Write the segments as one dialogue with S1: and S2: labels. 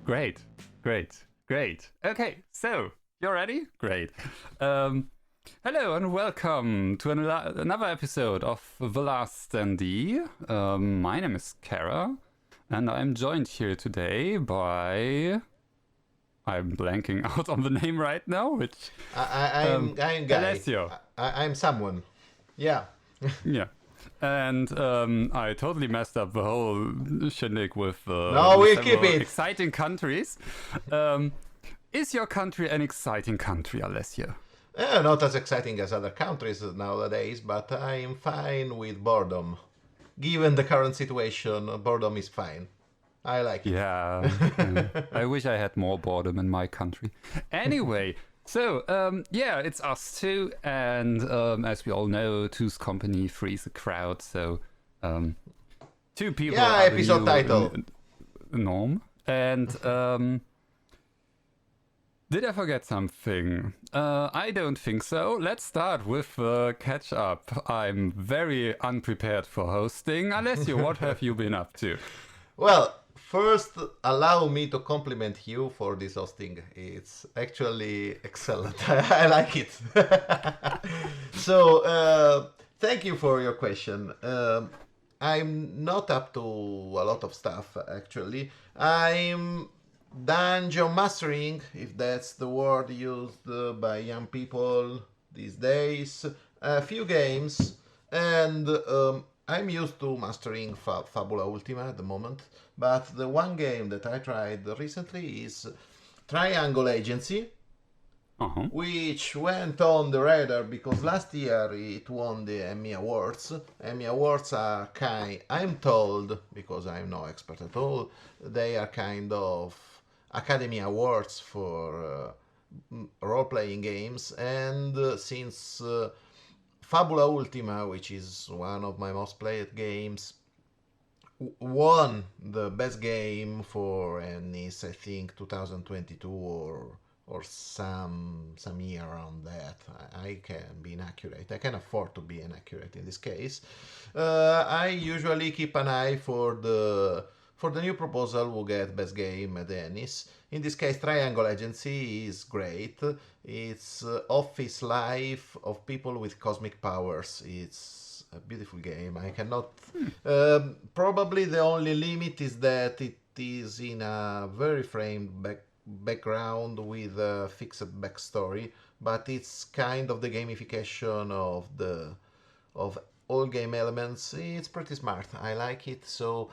S1: Great, great, great. Okay, so you're ready? Great. Um, Hello and welcome to another episode of The Last Standee. My name is Cara, and I'm joined here today by. I'm blanking out on the name right now, which.
S2: I'm Guy.
S1: Alessio.
S2: I'm someone. Yeah.
S1: Yeah. And I totally messed up the whole shindig with
S2: No, we'll keep
S1: several
S2: it.
S1: exciting countries. Is your country an exciting country, Alessio?
S2: Not as exciting as other countries nowadays, but I'm fine with boredom. Given the current situation, boredom is fine. I like it.
S1: Yeah, I wish I had more boredom in my country. Anyway, so yeah, it's us two, and as we all know, two's company, three's a crowd. So two people
S2: Yeah,
S1: are the
S2: episode
S1: new
S2: title.
S1: norm. And did I forget something? I don't think so. Let's start with catch up. I'm very unprepared for hosting. Alessio, what have you been up to?
S2: Well, first, allow me to compliment you for this hosting. It's actually excellent. I like it. So, thank you for your question. I'm not up to a lot of stuff, actually. I'm dungeon mastering, if that's the word used by young people these days. A few games, and I'm used to mastering Fabula Ultima at the moment. But the one game that I tried recently is Triangle Agency,
S1: Uh-huh.
S2: which went on the radar because last year it won the Emmy Awards. Emmy Awards are I'm told, because I'm no expert at all, they are kind of Academy Awards for role-playing games. And since Fabula Ultima, which is one of my most played games, won the best game for Ennis, I think 2022 or some year around that. I can be inaccurate. I can afford to be inaccurate in this case. I usually keep an eye for the new proposal who get best game at Ennis. In this case, Triangle Agency is great. It's office life of people with cosmic powers. It's a beautiful game. I cannot. Probably the only limit is that it is in a very framed background with a fixed backstory, but it's kind of the gamification of all game elements. It's pretty smart. I like it. So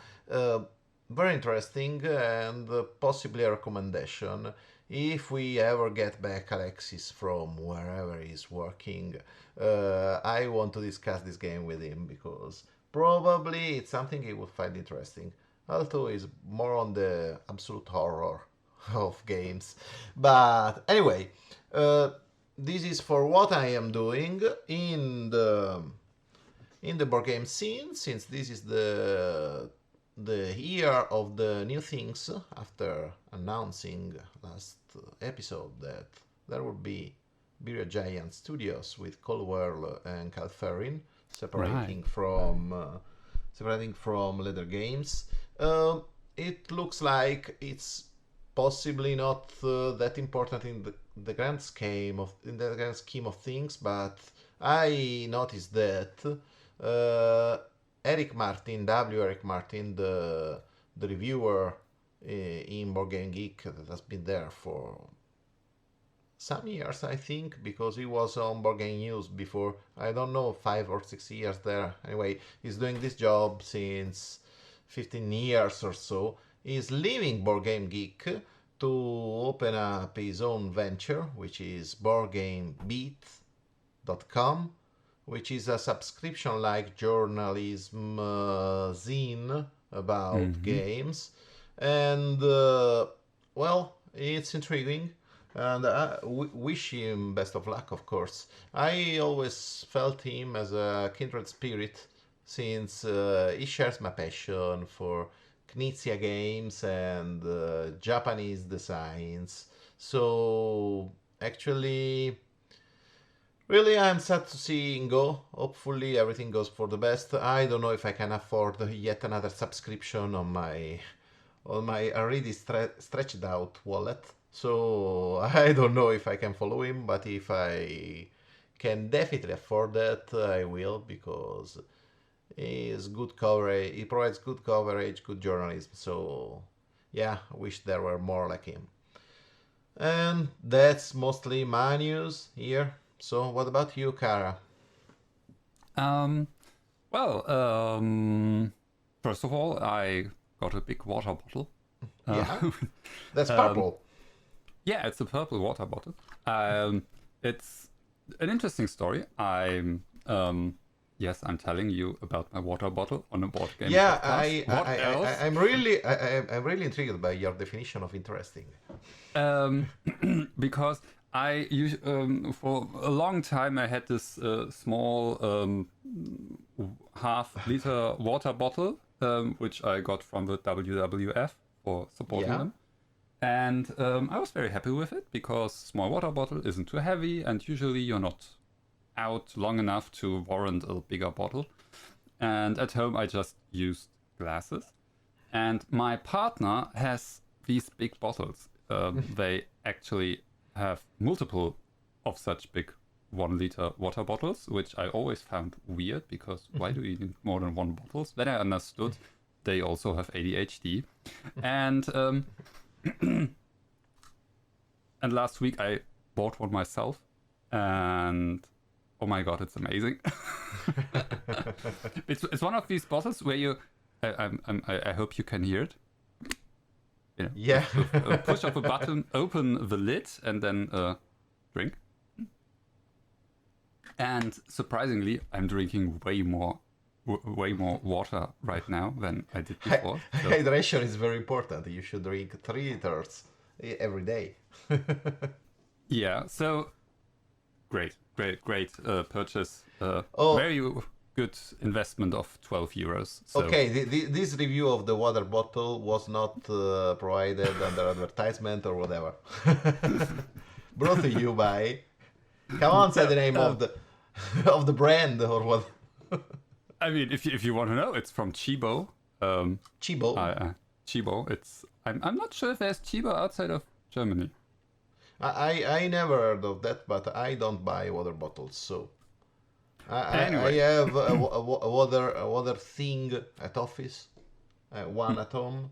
S2: very interesting and possibly a recommendation. If we ever get back Alexis from wherever he's working, I want to discuss this game with him because probably it's something he would find interesting. Although he's more on the absolute horror of games. But anyway, this is for what I am doing in the board game scene, since this is the year of the new things after announcing last episode that there will be Beer Giant Studios with Coldwell and Calferin separating from Leather Games. It looks like it's possibly not that important in the grand scheme of things, but I noticed that Eric Martin, Eric Martin, the reviewer in Board Game Geek that has been there for some years, I think, because he was on Board Game News before, I don't know, 5 or 6 years there. Anyway, he's doing this job since 15 years or so. He's leaving Board Game Geek to open up his own venture, which is BoardGameBeat.com, which is a subscription-like journalism zine about games. And, well, it's intriguing. And I wish him best of luck, of course. I always felt him as a kindred spirit, since he shares my passion for Knizia games and Japanese designs. So, actually, really, I'm sad to see him go. Hopefully, everything goes for the best. I don't know if I can afford yet another subscription on my already stretched out wallet. So I don't know if I can follow him, but if I can definitely afford that, I will, because is good coverage. He provides good coverage, good journalism. So yeah, I wish there were more like him. And that's mostly my news here. So what about you, Cara?
S1: Well, first of all, I got a big water bottle.
S2: Yeah, that's purple.
S1: Yeah, it's a purple water bottle. It's an interesting story. Yes, I'm telling you about my water bottle on a board game.
S2: Yeah,
S1: podcast.
S2: I'm really intrigued by your definition of interesting.
S1: Because for a long time I had this small half-liter water bottle, which I got from the WWF for supporting them. And I was very happy with it because small water bottle isn't too heavy, and usually you're not out long enough to warrant a bigger bottle. And at home I just used glasses. And my partner has these big bottles. They actually have multiple of such big 1 liter water bottles, which I always found weird because why do you need more than one bottles? Then I understood they also have ADHD. And and last week I bought one myself, and oh my god, it's amazing. It's one of these bottles where you I hope you can hear it. You know,
S2: yeah.
S1: Push up a button, open the lid, and then drink. And surprisingly, I'm drinking way more water right now than I did before. So.
S2: Hydration is very important. You should drink 3 liters every day.
S1: Yeah. So great purchase. Very good investment of 12 euros. So.
S2: Okay, this review of the water bottle was not provided under advertisement or whatever. Brought to you by. Come on, say the name of the brand or what.
S1: I mean, if you want to know, it's from Chibo.
S2: Chibo.
S1: Chibo. I'm not sure if there's Chibo outside of Germany.
S2: I never heard of that, but I don't buy water bottles, so.
S1: Anyway.
S2: I have a water thing at office, one at home.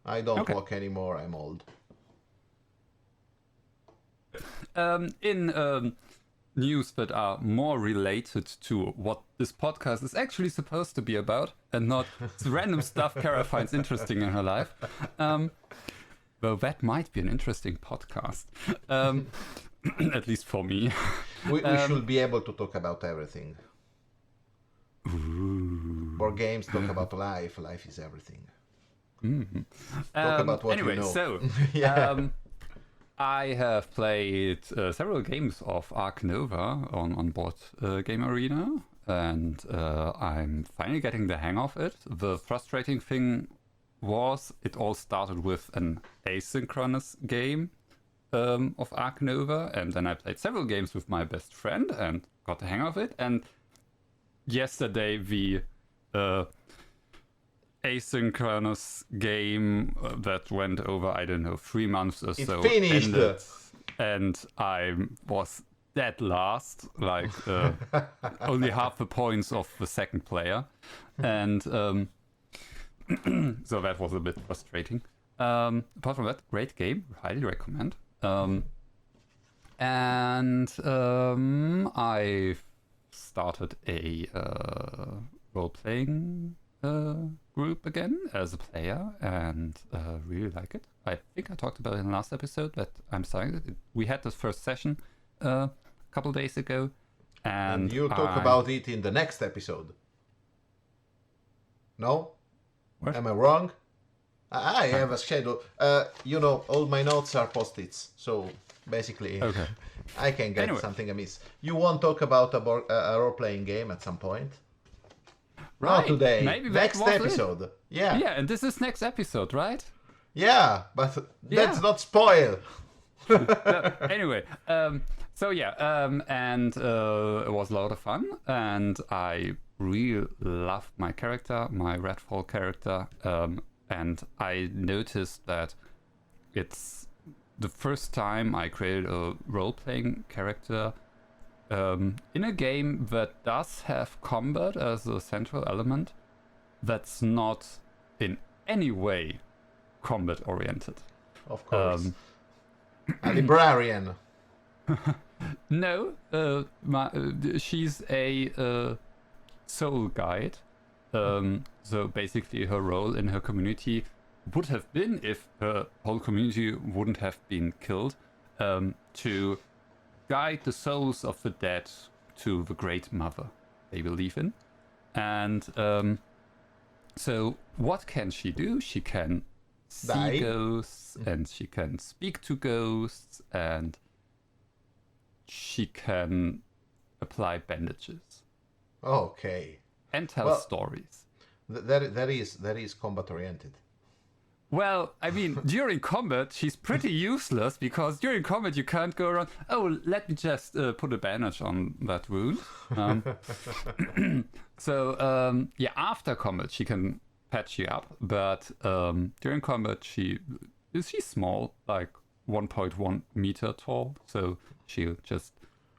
S2: I don't walk anymore. I'm old.
S1: In news that are more related to what this podcast is actually supposed to be about, and not random stuff Cara finds interesting in her life. Well, that might be an interesting podcast. At least for me.
S2: We should be able to talk about everything. Board games talk about life. Life is everything.
S1: Mm-hmm.
S2: Talk about what
S1: anyway,
S2: you know.
S1: So I have played several games of Ark Nova on Board Game Arena, and I'm finally getting the hang of it. The frustrating thing was it all started with an asynchronous game of Ark Nova, and then I played several games with my best friend and got the hang of it. And yesterday the asynchronous game that went over, I don't know, 3 months or so,
S2: finished.
S1: Ended, and I was dead last, like only half the points of the second player, and so that was a bit frustrating. Apart from that, great game, highly recommend. And I started a role-playing group again as a player, and really like it. I think I talked about it in the last episode that I'm starting it. We had this first session a couple days ago, and
S2: you talk about it in the next episode. No?
S1: What?
S2: Am I wrong? I have a schedule. All my notes are post-its, so basically I can get something amiss. You won't talk about a role-playing game at some point?
S1: Right.
S2: Not today.
S1: Maybe
S2: next episode. Yeah.
S1: Yeah, and this is next episode, right?
S2: Yeah, but let's not spoil.
S1: Anyway, and it was a lot of fun, and I really loved my character, my Redfall character, and I noticed that it's the first time I created a role-playing character in a game that does have combat as a central element that's not in any way combat oriented.
S2: Of course. A librarian.
S1: No, she's a soul guide. So basically her role in her community would have been, if her whole community wouldn't have been killed, to guide the souls of the dead to the Great Mother they believe in. And so what can she do? She can see ghosts, and she can speak to ghosts, and she can apply bandages.
S2: Okay.
S1: And tell stories.
S2: That is combat oriented.
S1: Well, I mean, during combat, she's pretty useless, because during combat you can't go around, oh, let me just put a bandage on that wound. So, yeah, after combat she can patch you up, but during combat she's small, like 1.1 meter tall, so she'll just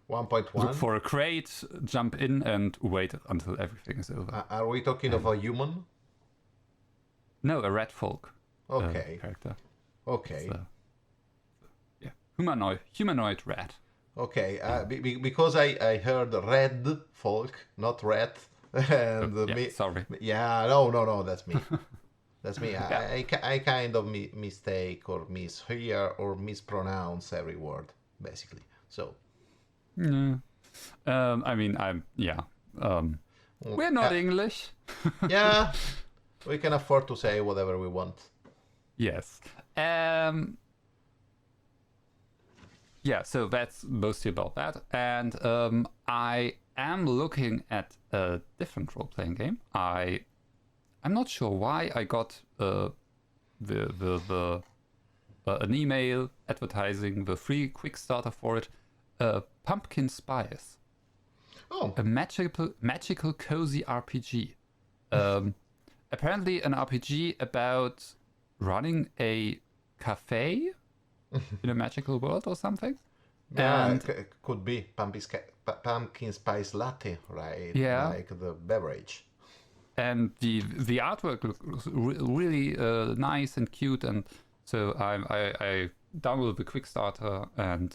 S2: 1.1?
S1: look for a crate, jump in, and wait until everything is over.
S2: Are we talking of a human?
S1: No, a rat folk.
S2: Okay.
S1: Character.
S2: Okay.
S1: So, yeah, humanoid rat.
S2: Okay. Because I heard red folk, not rat. And
S1: sorry.
S2: Yeah. No. That's me. That's me. Yeah. I kind of mistake or mishear or mispronounce every word, basically. So.
S1: Yeah. I mean, we're not English.
S2: Yeah. We can afford to say whatever we want.
S1: Yes. Yeah, so that's mostly about that. And I am looking at a different role-playing game. I'm not sure why I got an email advertising the free quick starter for it. Pumpkin Spice.
S2: Oh.
S1: A magical cozy RPG. Apparently an RPG about running a cafe in a magical world or something.
S2: Yeah, and could be pumpkin spice latte, right?
S1: Yeah,
S2: like the beverage.
S1: And the artwork looks really nice and cute, and so I downloaded the quick starter, and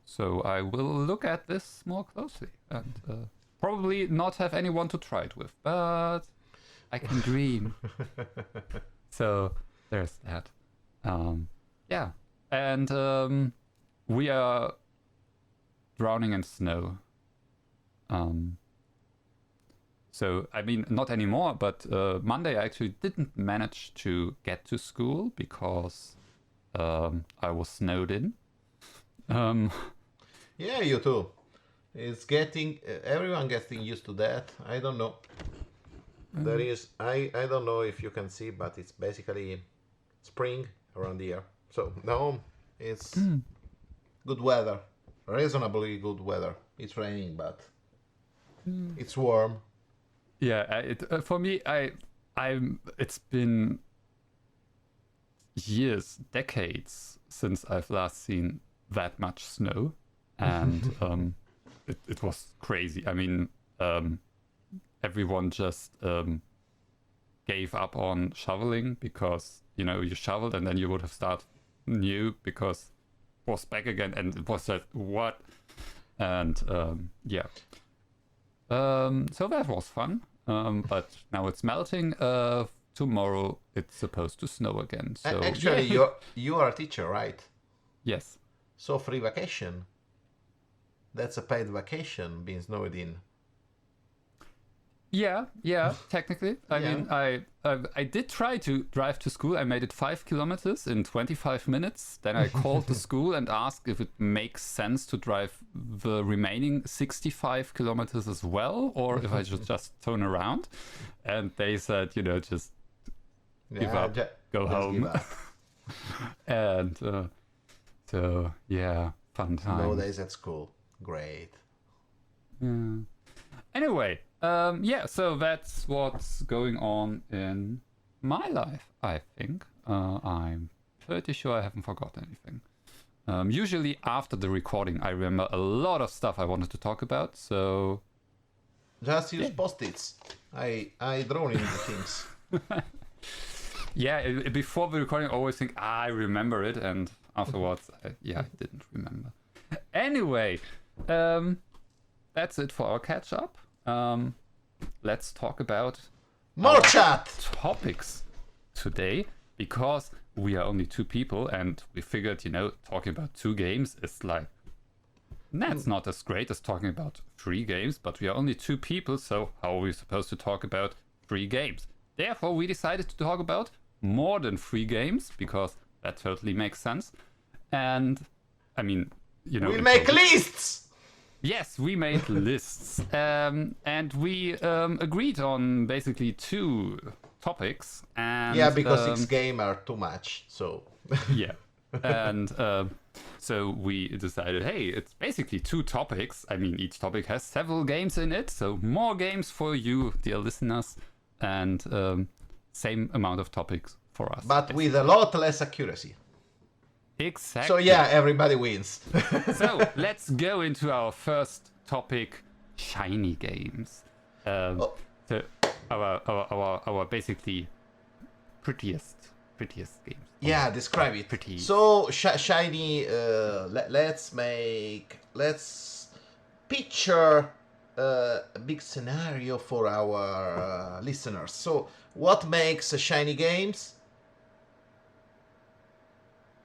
S1: so I will look at this more closely, and probably not have anyone to try it with, but I can dream. So there's that. Yeah, and we are drowning in snow. So I mean, not anymore, but Monday I actually didn't manage to get to school because I was snowed in.
S2: Yeah, you too. It's getting everyone getting used to that. I don't know. There is I don't know if you can see, but it's basically spring around here. So no, it's good weather, reasonably good weather. It's raining, but it's warm.
S1: Yeah, for me, it's been years, decades since I've last seen that much snow, and it was crazy. I mean, everyone just gave up on shoveling because, you know, you shoveled and then you would have started new because it was back again, and it was like, what? And yeah. So that was fun. But now it's melting. Tomorrow it's supposed to snow again. So
S2: actually, you are a teacher, right?
S1: Yes.
S2: So free vacation. That's a paid vacation being snowed in.
S1: Yeah, technically. I mean, I did try to drive to school. I made it 5 kilometers in 25 minutes. Then I called the school and asked if it makes sense to drive the remaining 65 kilometers as well, or if I should just turn around. And they said, you know, just give up, go home. And so, yeah, fun time.
S2: No days at school. Great.
S1: Yeah. Anyway, yeah, so that's what's going on in my life, I think. I'm pretty sure I haven't forgotten anything. Usually after the recording, I remember a lot of stuff I wanted to talk about, so...
S2: Just use post-its. I draw in the things.
S1: Yeah, before the recording, I always think, I remember it, and afterwards, I didn't remember. Anyway, that's it for our catch-up. Let's talk about
S2: more chat
S1: topics today, because we are only 2 people, and we figured, talking about 2 games is like, that's not as great as talking about 3 games, but we are only 2 people, so how are we supposed to talk about 3 games? Therefore, we decided to talk about more than 3 games, because that totally makes sense. And, I mean,
S2: we make lists!
S1: Yes, we made lists. And we agreed on basically 2 topics. And,
S2: yeah, because 6 games are too much, so...
S1: yeah. And so we decided, hey, it's basically 2 topics. I mean, each topic has several games in it, so more games for you, dear listeners, and same amount of topics for us.
S2: But with a lot less accuracy.
S1: Exactly.
S2: So yeah, everybody wins.
S1: So let's go into our first topic, shiny games. So our basically prettiest games.
S2: Yeah, describe it.
S1: Pretty.
S2: So shiny. Let's picture a big scenario for our listeners. So what makes shiny games?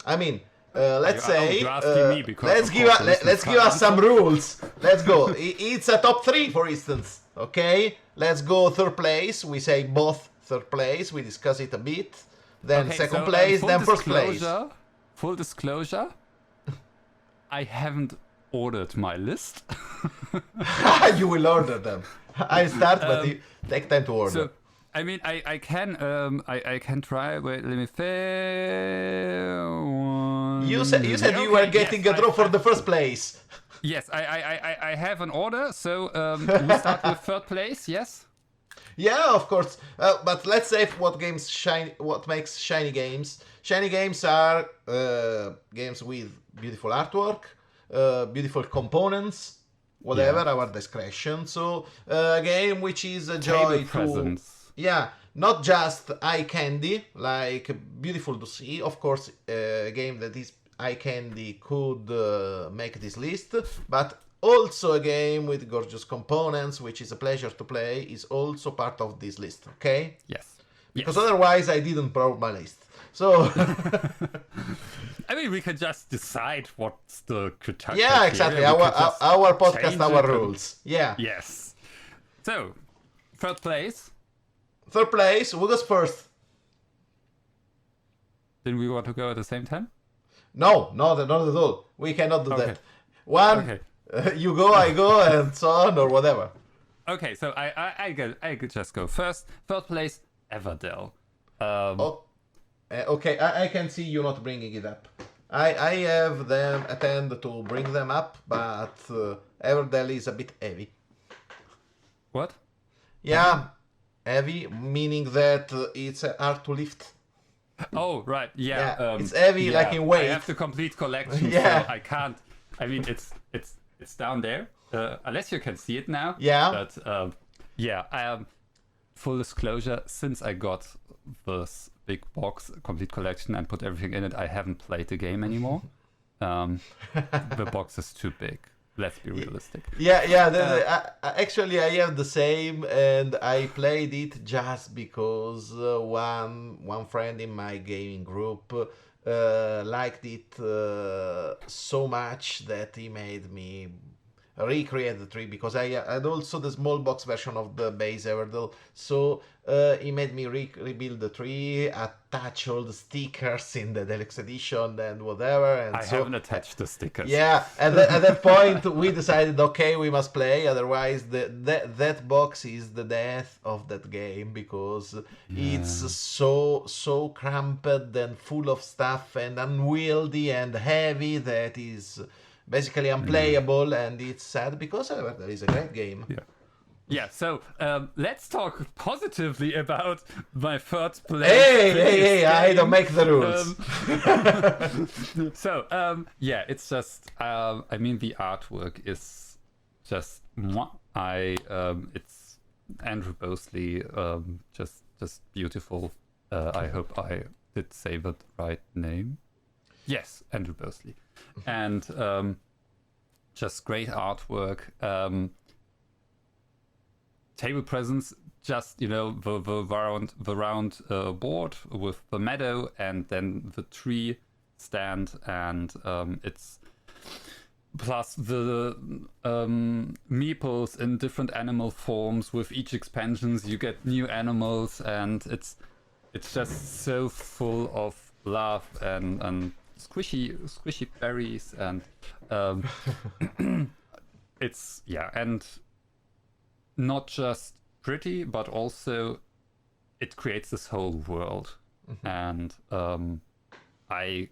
S2: I mean, let's say let's give us some rules. Let's go. It's a top 3, for instance. Okay, let's go 3rd place. We say both 3rd place. We discuss it a bit. Then
S1: okay,
S2: 2nd place. Then 1st place.
S1: Full disclosure. I haven't ordered my list.
S2: You will order them. I start, but it take time to order.
S1: So, I mean, I can try. Wait, let me fail.
S2: You said you were getting a draw for the 1st place.
S1: Yes, I have an order. So we start with 3rd place. Yes.
S2: Yeah, of course. But let's say what makes shiny games. Shiny games are games with beautiful artwork, beautiful components, whatever, our discretion. So a game which is a joy to... Yeah, not just eye candy, like beautiful to see. Of course, a game that is eye candy could make this list, but also a game with gorgeous components, which is a pleasure to play, is also part of this list, okay?
S1: Yes.
S2: Because otherwise I didn't prove my list. So...
S1: I mean, we can just decide what's the criteria.
S2: Yeah, exactly. Our podcast, our rules. Yeah.
S1: Yes. So, 3rd place.
S2: 3rd place, who goes first?
S1: Did we want to go at the same time?
S2: No, not at all. We cannot do that. One,
S1: okay.
S2: You go, I go, and so on, or whatever.
S1: Okay, so I could just go first. 3rd place, Everdell.
S2: Okay, I can see you not bringing it up. I have them attend to bring them up, but Everdell is a bit heavy.
S1: What?
S2: Yeah, heavy, meaning that it's hard to lift.
S1: Oh, right, yeah.
S2: It's heavy, like in weight.
S1: I have the complete collection,
S2: yeah.
S1: So I can't. I mean, it's down there, unless you can see it now.
S2: Yeah.
S1: But full disclosure, since I got this big box complete collection and put everything in it, I haven't played the game anymore. The box is too big. Let's be realistic.
S2: Actually, I have the same, and I played it just because one friend in my gaming group liked it so much that he made me recreate the tree, because I had also the small box version of the base Everdell, so he made me rebuild the tree, attach all the stickers in the deluxe edition and whatever. And
S1: I haven't attached the stickers.
S2: Yeah, and at that point we decided, okay, we must play, otherwise that box is the death of that game, because it's so cramped and full of stuff and unwieldy and heavy that is basically unplayable, and it's sad, because there is a great game.
S1: Yeah, so let's talk positively about my third place.
S2: Hey, I don't make the rules.
S1: Yeah, it's just, I mean, the artwork is just, it's Andrew Bosley, just beautiful. I hope I did say the right name. Yes, Andrew Bosley. And just great artwork. Table presence, just the round board with the meadow and then the tree stand, and it's plus the meeples in different animal forms. With each expansions you get new animals, and it's just so full of love and squishy berries, and it's and not just pretty, but also it creates this whole world. And I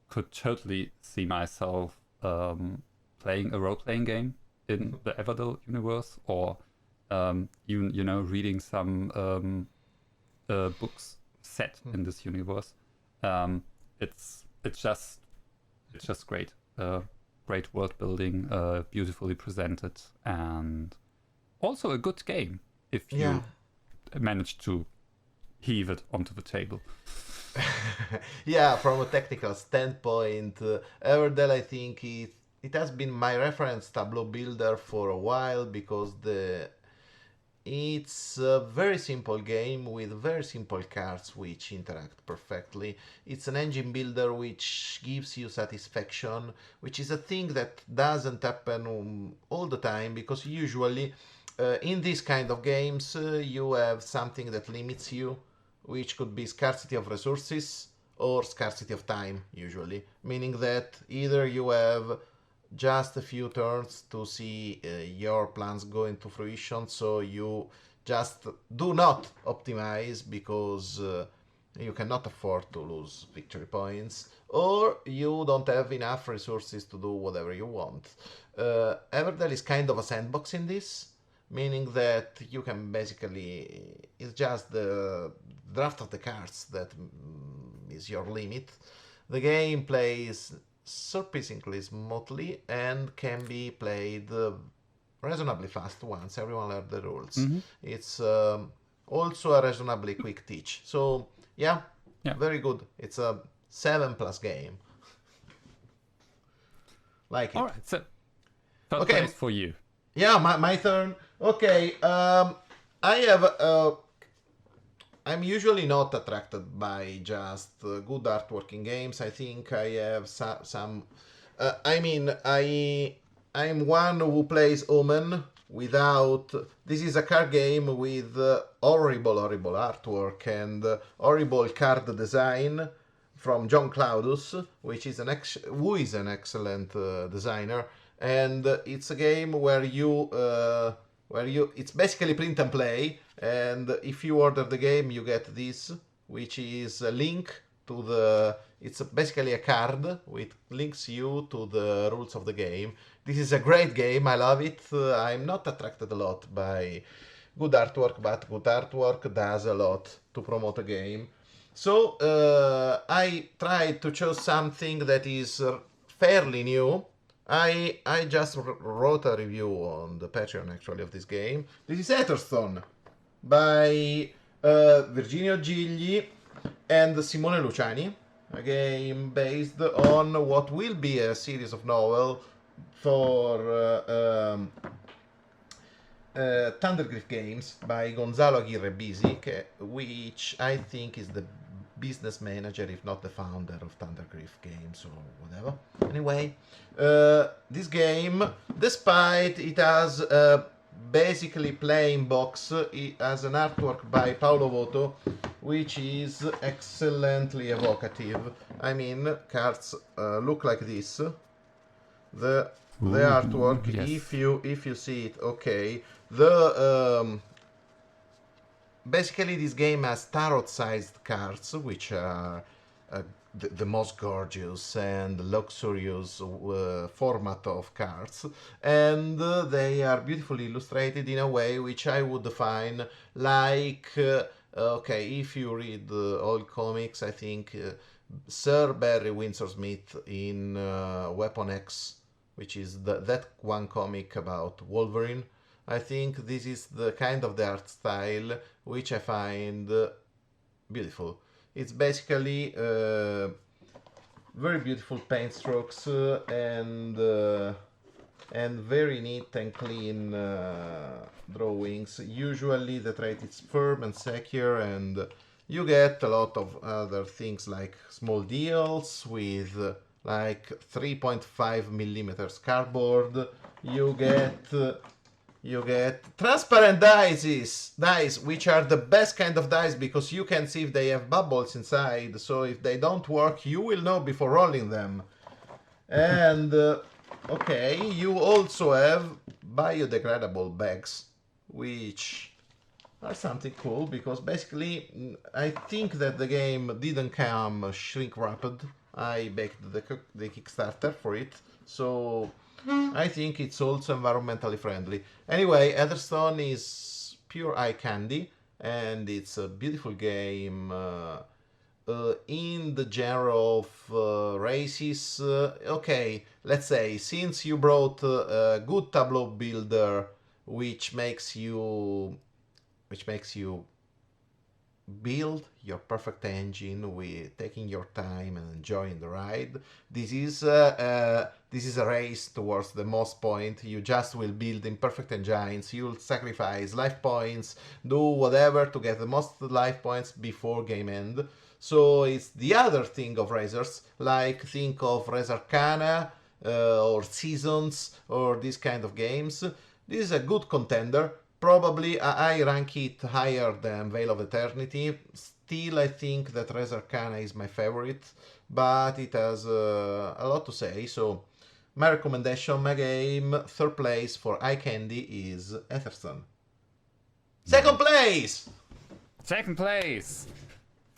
S1: could totally see myself playing a role-playing game in the Everdell universe, or reading some books set in this universe. It's just great. Great world building, beautifully presented, and also a good game if you manage to heave it onto the table.
S2: Yeah, from a technical standpoint, Everdell, I think it has been my reference tableau builder for a while, because it's a very simple game with very simple cards which interact perfectly. It's an engine builder which gives you satisfaction, which is a thing that doesn't happen all the time, because usually in these kind of games you have something that limits you, which could be scarcity of resources or scarcity of time, usually. Meaning that either you have just a few turns to see your plans go into fruition, so you just do not optimize because you cannot afford to lose victory points, or you don't have enough resources to do whatever you want. Everdell is kind of a sandbox in this, meaning that you can basically, it's just the draft of the cards that is your limit. The game plays surprisingly smoothly and can be played reasonably fast once everyone learned the rules. It's also a reasonably quick teach. So yeah, very good. It's a 7+ game. Like it.
S1: All right, so third place for you.
S2: Yeah, my turn. Okay, I'm usually not attracted by just good artwork in games. I think I have some. I'm one who plays Omen without. This is a card game with horrible artwork and horrible card design from John Claudus, who is an excellent designer. And it's a game where it's basically print and play, and if you order the game you get this, which is a link to it's basically a card which links you to the rules of the game. This is a great game, I love it. I'm not attracted a lot by good artwork, but good artwork does a lot to promote a game. So I tried to choose something that is fairly new. I just wrote a review on the Patreon, actually, of this game. This is Etherstone by Virginio Gigli and Simone Luciani. A game based on what will be a series of novels for Thundergriff Games by Gonzalo Aguirre Bisi, which I think is the business manager, if not the founder of Thundergriff Games or whatever. Anyway, this game, despite it has basically plain box, it has an artwork by Paolo Voto, which is excellently evocative. I mean, cards look like this. The artwork,
S1: yes.
S2: if you see it, okay. Basically, this game has tarot-sized cards, which are a the most gorgeous and luxurious format of cards, and they are beautifully illustrated in a way which I would define like okay, if you read old comics, I think Sir Barry Windsor Smith in Weapon X, which is that one comic about Wolverine. I think this is the kind of the art style which I find beautiful. It's basically very beautiful paint strokes and very neat and clean drawings. Usually the trait is firm and secure, and you get a lot of other things like small deals with like 3.5 millimeters cardboard. You get transparent dice, which are the best kind of dice because you can see if they have bubbles inside. So if they don't work, you will know before rolling them. And okay, you also have biodegradable bags, which are something cool because basically I think that the game didn't come shrink wrapped. I baked the Kickstarter for it, so I think it's also environmentally friendly. Anyway, Heatherstone is pure eye candy, and it's a beautiful game in the genre of races. Okay, let's say since you brought a good tableau builder, which makes you build your perfect engine with taking your time and enjoying the ride. This is a race towards the most point. You just will build imperfect engines. You'll sacrifice life points, do whatever to get the most life points before game end. So it's the other thing of racers, like think of Racer Cara or Seasons or these kind of games. This is a good contender. Probably I rank it higher than Veil of Eternity. Still, I think that Razer Kana is my favorite, but it has a lot to say. So, my recommendation, my game, third place for eye candy is Heatherstone. Second place!
S1: Second place,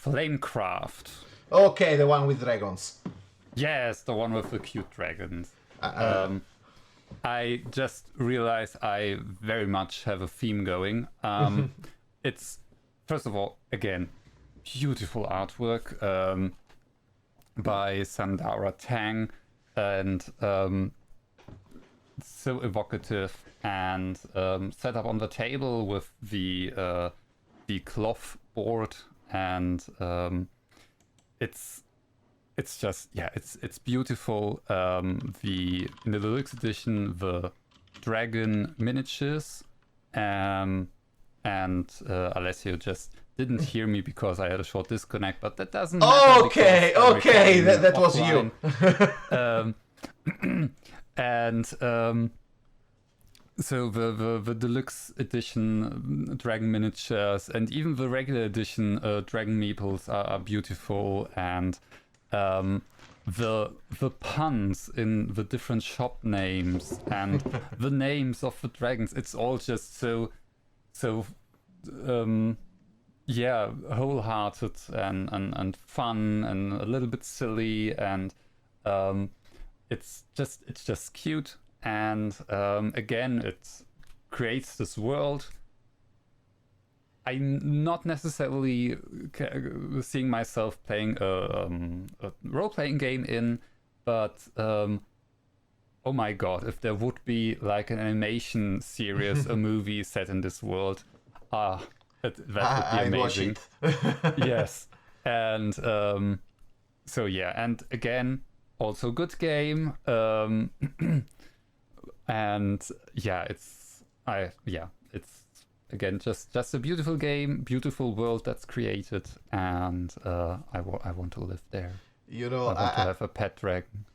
S1: Flamecraft.
S2: Okay, the one with dragons.
S1: Yes, the one with the cute dragons. I just realized I very much have a theme going. It's, first of all, again, beautiful artwork by Sandara Tang, and so evocative, and set up on the table with the cloth board, and it's just, yeah, it's beautiful. In the deluxe edition, the dragon miniatures, and Alessio just didn't hear me because I had a short disconnect, but that doesn't matter.
S2: Okay, that was you.
S1: And so the deluxe edition dragon miniatures and even the regular edition dragon meeples are beautiful, and the puns in the different shop names and the names of the dragons, it's all just so yeah, wholehearted and fun and a little bit silly, and it's just cute, and again, it creates this world I'm not necessarily seeing myself playing a role-playing game in, but oh my god, if there would be like an animation series, a movie set in this world, that would be amazing. Yes, and so yeah, and again, also good game, and yeah, it's again just a beautiful game, beautiful world that's created, and I want to live there.
S2: You know,
S1: I want to have a pet dragon.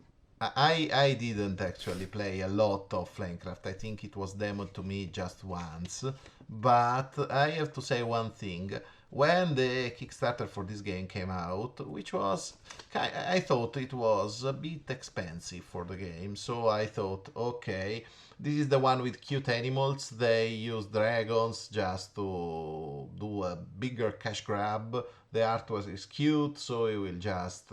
S2: I didn't actually play a lot of Flamecraft. I think it was demoed to me just once. But I have to say one thing. when the Kickstarter for this game came out, which was, I thought it was a bit expensive for the game, so I thought, okay, this is the one with cute animals. They use dragons just to do a bigger cash grab. The artwork is cute, so it will just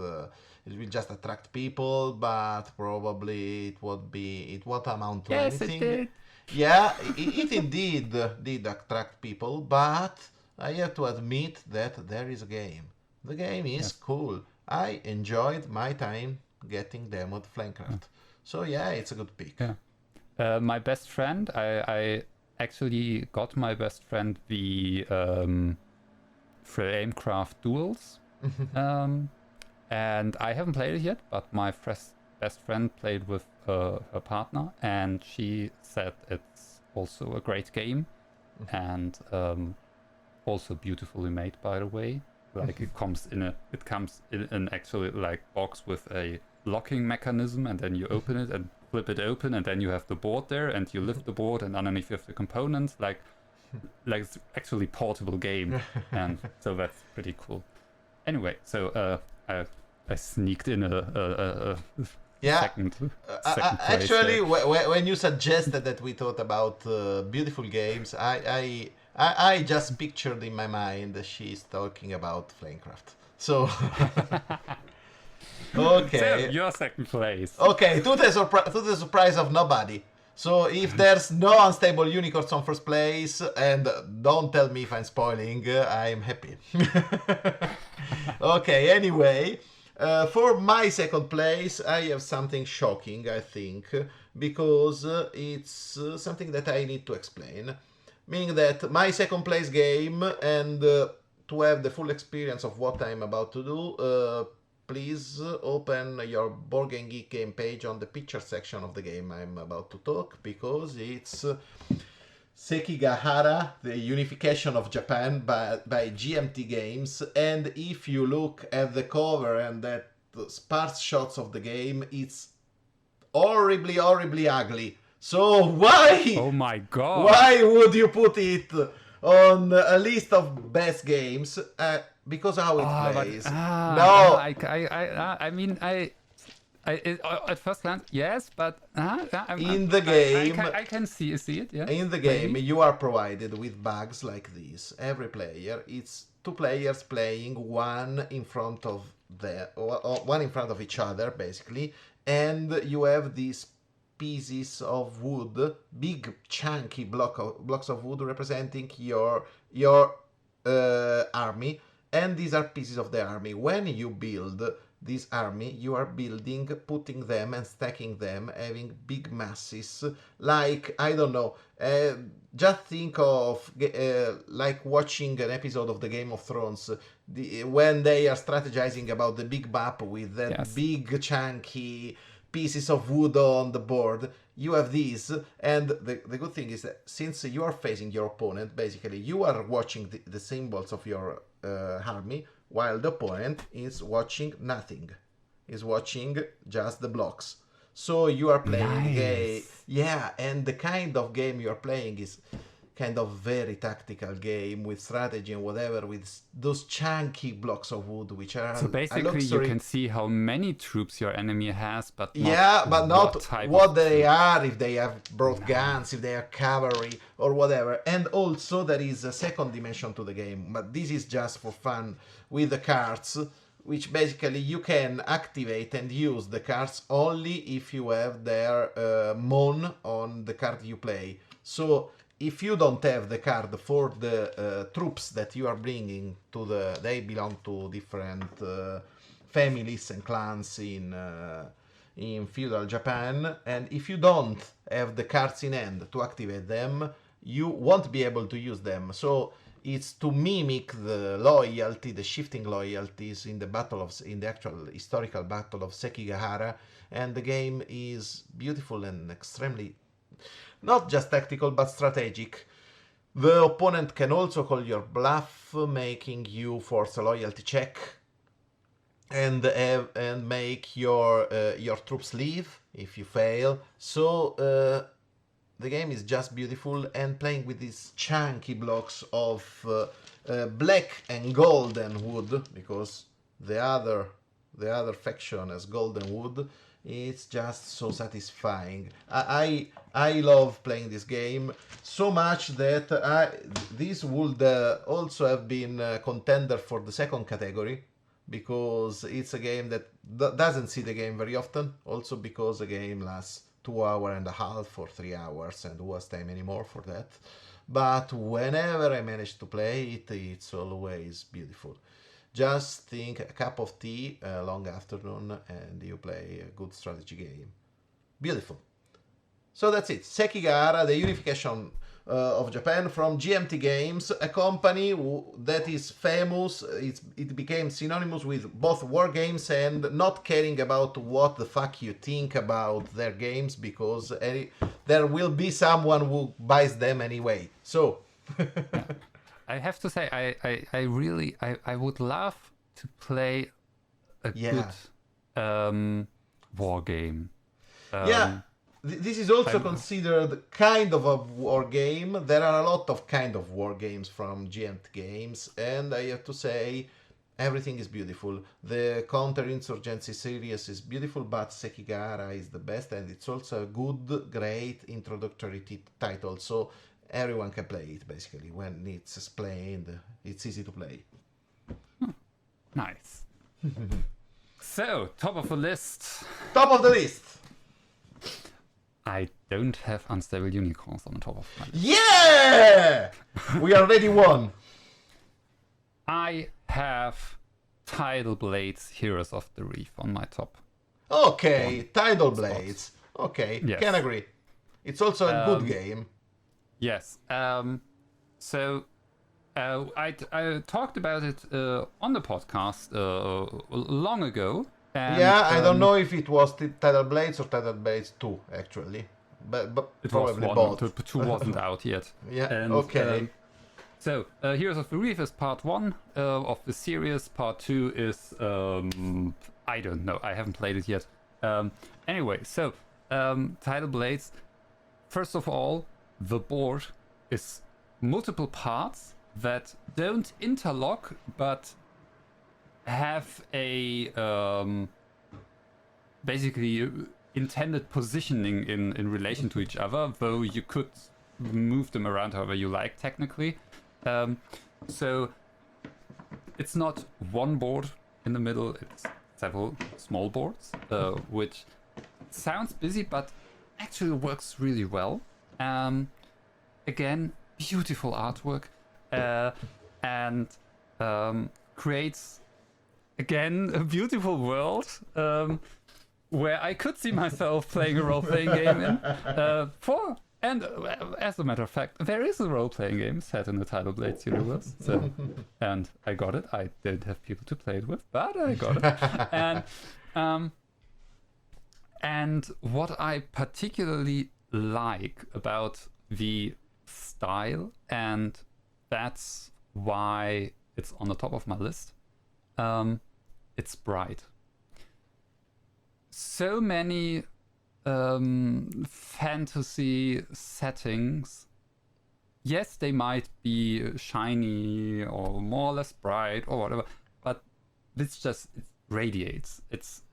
S2: attract people, but probably it won't amount to
S1: Yes, it
S2: anything.
S1: did.
S2: Yeah, it indeed did attract people, but I have to admit that there is a game. The game is cool. I enjoyed my time getting demoed Flamecraft. So yeah, it's a good pick.
S1: Yeah. My best friend, I actually got my best friend the Flamecraft Duels. And I haven't played it yet, but my best friend played with her partner, and she said it's also a great game, and also beautifully made, by the way. Like it comes in an actually like box with a locking mechanism, and then you open it and flip it open, and then you have the board there, and you lift the board, and underneath you have the components. Like it's actually portable game, and so that's pretty cool. Anyway, so I sneaked in a second place
S2: actually, when you suggested that we thought about beautiful games, I just pictured in my mind she's talking about Flamecraft. So, okay.
S1: So, your second place.
S2: Okay, to the surprise of nobody. So if there's no unstable unicorns on first place, and don't tell me if I'm spoiling, I'm happy. Okay, anyway, for my second place, I have something shocking, I think, because it's something that I need to explain. Meaning that my second place game, and to have the full experience of what I'm about to do, please open your Board Game Geek game page on the picture section of the game I'm about to talk, because it's Sekigahara, the unification of Japan by GMT Games. And if you look at the cover and at the sparse shots of the game, it's horribly, horribly ugly. So why?
S1: Oh my god!
S2: Why would you put it on a list of best games? Because how it plays.
S1: I mean, at first glance, yes, but
S2: in the game,
S1: I can see it. Yeah.
S2: In the game, you are provided with bugs like this. Every player, it's two players playing one in front of each other, basically, and you have these pieces of wood, big chunky blocks of wood representing your army. And these are pieces of the army. When you build this army, you are putting them and stacking them, having big masses. Like, I don't know, just think of like watching an episode of the Game of Thrones, when they are strategizing about the big map with that big chunky pieces of wood on the board. You have these, and the good thing is that since you are facing your opponent, basically you are watching the symbols of your army, while the opponent is watching nothing, is watching just the blocks. So you are playing and the kind of game you are playing is kind of very tactical game with strategy and whatever, with those chunky blocks of wood, which are
S1: so basically you can see how many troops your enemy has, but
S2: not what they are, if they have brought guns, if they are cavalry or whatever. And also there is a second dimension to the game, but this is just for fun, with the cards, which basically you can activate and use the cards only if you have their mon on the card you play. So if you don't have the card for the troops that you are bringing they belong to different families and clans in feudal Japan, and if you don't have the cards in hand to activate them, you won't be able to use them. So it's to mimic the shifting loyalties in the actual historical battle of Sekigahara, and the game is beautiful and extremely not just tactical, but strategic. The opponent can also call your bluff, making you force a loyalty check and make your troops leave if you fail. So the game is just beautiful, and playing with these chunky blocks of black and golden wood, because the other faction has golden wood. It's just so satisfying. I love playing this game so much that this would also have been a contender for the second category, because it's a game that doesn't see the game very often. Also because the game lasts 2 hours and a half or 3 hours, and who has time anymore for that? But whenever I manage to play it, it's always beautiful. Just think a cup of tea, a long afternoon, and you play a good strategy game. Beautiful. So that's it. Sekigahara, the unification of Japan from GMT Games, a company that is famous. It became synonymous with both war games and not caring about what the fuck you think about their games, because there will be someone who buys them anyway. So...
S1: I have to say, I really would love to play a good war game.
S2: This is also considered kind of a war game. There are a lot of kind of war games from GMT Games, and I have to say, everything is beautiful. The Counterinsurgency series is beautiful, but Sekigahara is the best, and it's also a good, great introductory title. So everyone can play it, basically. When it's explained, it's easy to play.
S1: Nice. So, top of the list.
S2: Top of the list!
S1: I don't have Unstable Unicorns on the top of my list.
S2: Yeah! We already won.
S1: I have Tidal Blades Heroes of the Reef on my top.
S2: Okay, Tidal Blades. Okay,
S1: yes.
S2: Can agree. It's also a good game.
S1: Yes. So I talked about it on the podcast long ago. And,
S2: I don't know if it was Tidal Blades or Tidal Blades 2, actually. But
S1: it
S2: probably
S1: was
S2: both.
S1: 2 wasn't out yet.
S2: Yeah,
S1: and,
S2: okay.
S1: So, Heroes of the Reef is part 1 of the series. Part 2 is, I don't know. I haven't played it yet. Anyway, so, Tidal Blades. First of all, the board is multiple parts that don't interlock, but have a basically intended positioning in relation to each other, though you could move them around however you like technically. So it's not one board in the middle, it's several small boards, which sounds busy but actually works really well. Again, beautiful artwork, and creates again a beautiful world where I could see myself playing a role-playing game in. And as a matter of fact, there is a role-playing game set in the Tidal Blades universe. So, and I got it. I didn't have people to play it with, but I got it. And what I particularly like about the style, and that's why it's on the top of my list, it's bright. So many fantasy settings, yes, they might be shiny or more or less bright or whatever, but it radiates. It's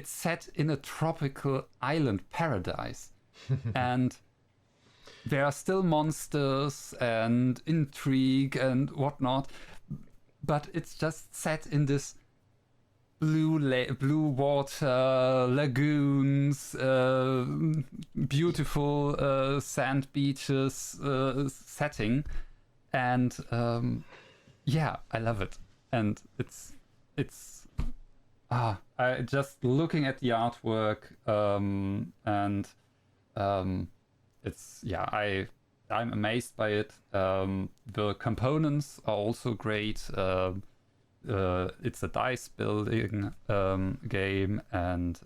S1: set in a tropical island paradise. And there are still monsters and intrigue and whatnot, but it's just set in this blue water, lagoons, beautiful sand beaches setting, and I love it. And it's just looking at the artwork, and I'm amazed by it. The components are also great. It's a dice building game, and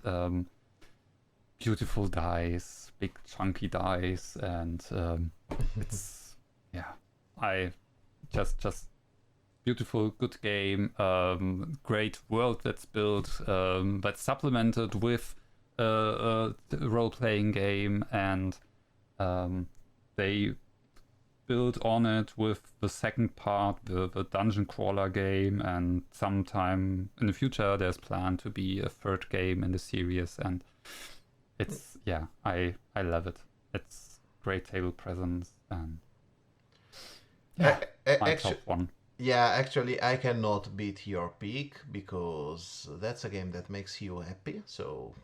S1: beautiful dice, big chunky dice, and it's just beautiful, good game. Great world that's built, that's supplemented with a role-playing game, and They build on it with the second part, the dungeon crawler game, and sometime in the future there's planned to be a third game in the series, and it's I love it. It's great table presence, and my top one.
S2: Yeah, actually, I cannot beat your pick because that's a game that makes you happy. So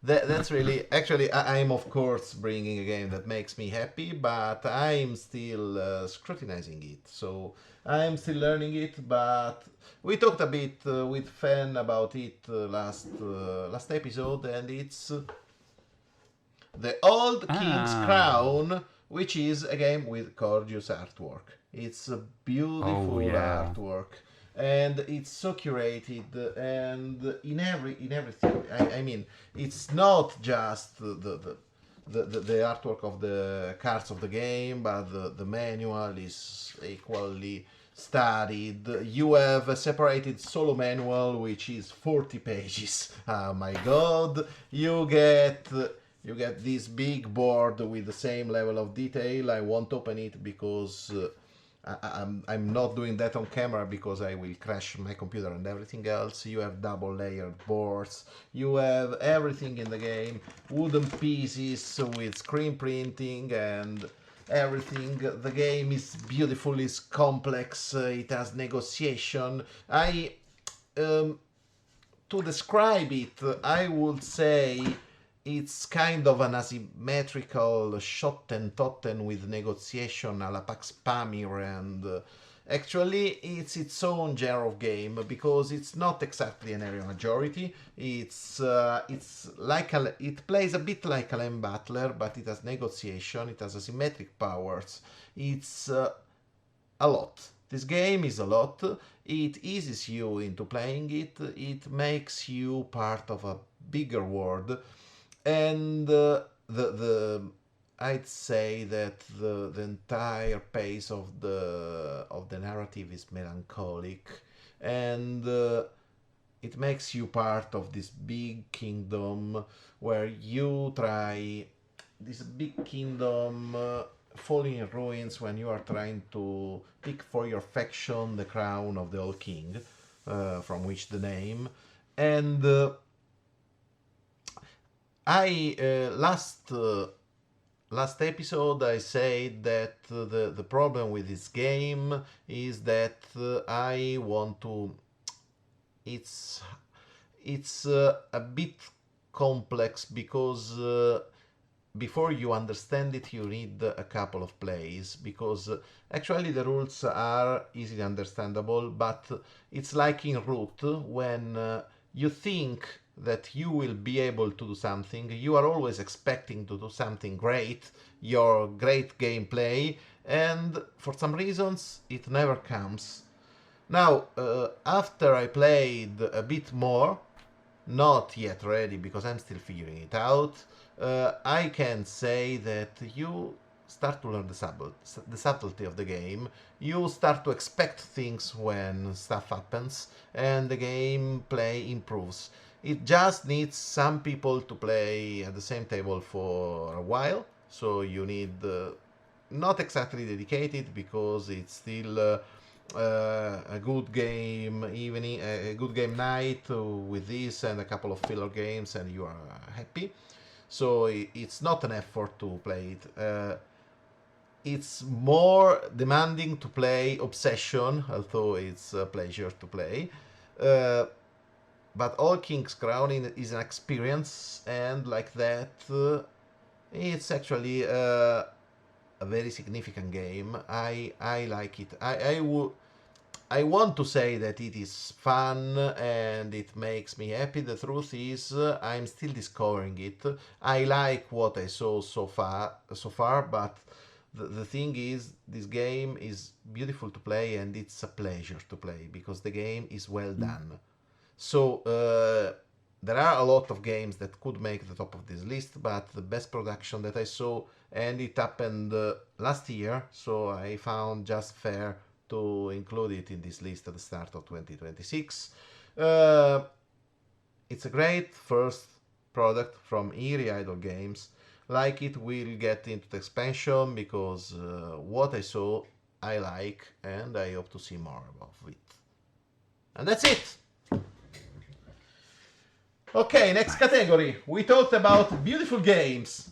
S2: that's really actually I'm of course bringing a game that makes me happy, but I'm still scrutinizing it. So I'm still learning it. But we talked a bit with Fan about it last episode, and it's the Old King's Crown, which is a game with gorgeous artwork. It's a beautiful artwork, and it's so curated, and in everything. I mean, it's not just the artwork of the cards of the game, but the manual is equally studied. You have a separated solo manual, which is 40 pages. Oh my god! You get this big board with the same level of detail. I won't open it because I'm not doing that on camera because I will crash my computer and everything else. You have double layered boards. You have everything in the game. Wooden pieces with screen printing and everything. The game is beautiful, it's complex, it has negotiation. To describe it, I would say it's kind of an asymmetrical Schotten-Totten with negotiation a la Pax Pamir, and actually it's its own genre of game because it's not exactly an area majority. It's like it plays a bit like a Lane Butler, but it has negotiation, it has asymmetric powers. It's a lot. This game is a lot. It eases you into playing it. It makes you part of a bigger world, and the I'd say that the entire pace of the narrative is melancholic, and it makes you part of this big kingdom where you try this big kingdom falling in ruins when you are trying to pick for your faction the crown of the old king, from which the name. And I last episode I said that the problem with this game is that I want to. It's a bit complex because before you understand it you need a couple of plays, because actually the rules are easily understandable, but it's like in Root when you think that you will be able to do something, you are always expecting to do something great, your great gameplay, and for some reasons it never comes. Now, after I played a bit more, not yet ready because I'm still figuring it out, I can say that you start to learn the subtlety of the game. You start to expect things when stuff happens, and the gameplay improves. It just needs some people to play at the same table for a while, so you need not exactly dedicated because it's still a good game evening, a good game night with this and a couple of filler games, and you are happy. So it's not an effort to play it. It's more demanding to play Obsession, although it's a pleasure to play. But All King's Crown is an experience, and like that, it's actually a very significant game. I like it. I want to say that it is fun and it makes me happy. The truth is, I'm still discovering it. I like what I saw so far, but the thing is, this game is beautiful to play and it's a pleasure to play because the game is well done. So there are a lot of games that could make the top of this list, but the best production that I saw, and it happened last year, so I found just fair to include it in this list at the start of 2026. It's a great first product from Eerie Idle Games. Like it, will get into the expansion because what I saw, I like, and I hope to see more of it. And that's it! Okay, next category. We talked about beautiful games.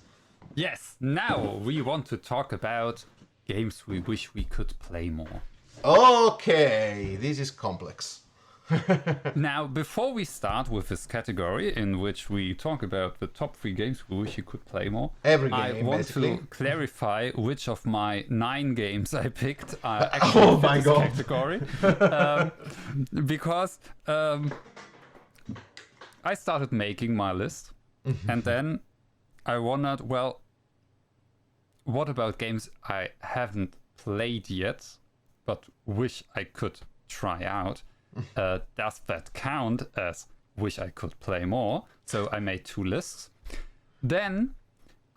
S1: Yes, now we want to talk about games we wish we could play more.
S2: Okay, this is complex.
S1: Now, before we start with this category in which we talk about the top 3 games we wish you could play more,
S2: Every game,
S1: I want
S2: basically.
S1: to clarify which of my 9 games I picked are actually fit this category. Because I started making my list, and then I wondered, well, what about games I haven't played yet, but wish I could try out? Does that count as wish I could play more? So I made 2 lists. Then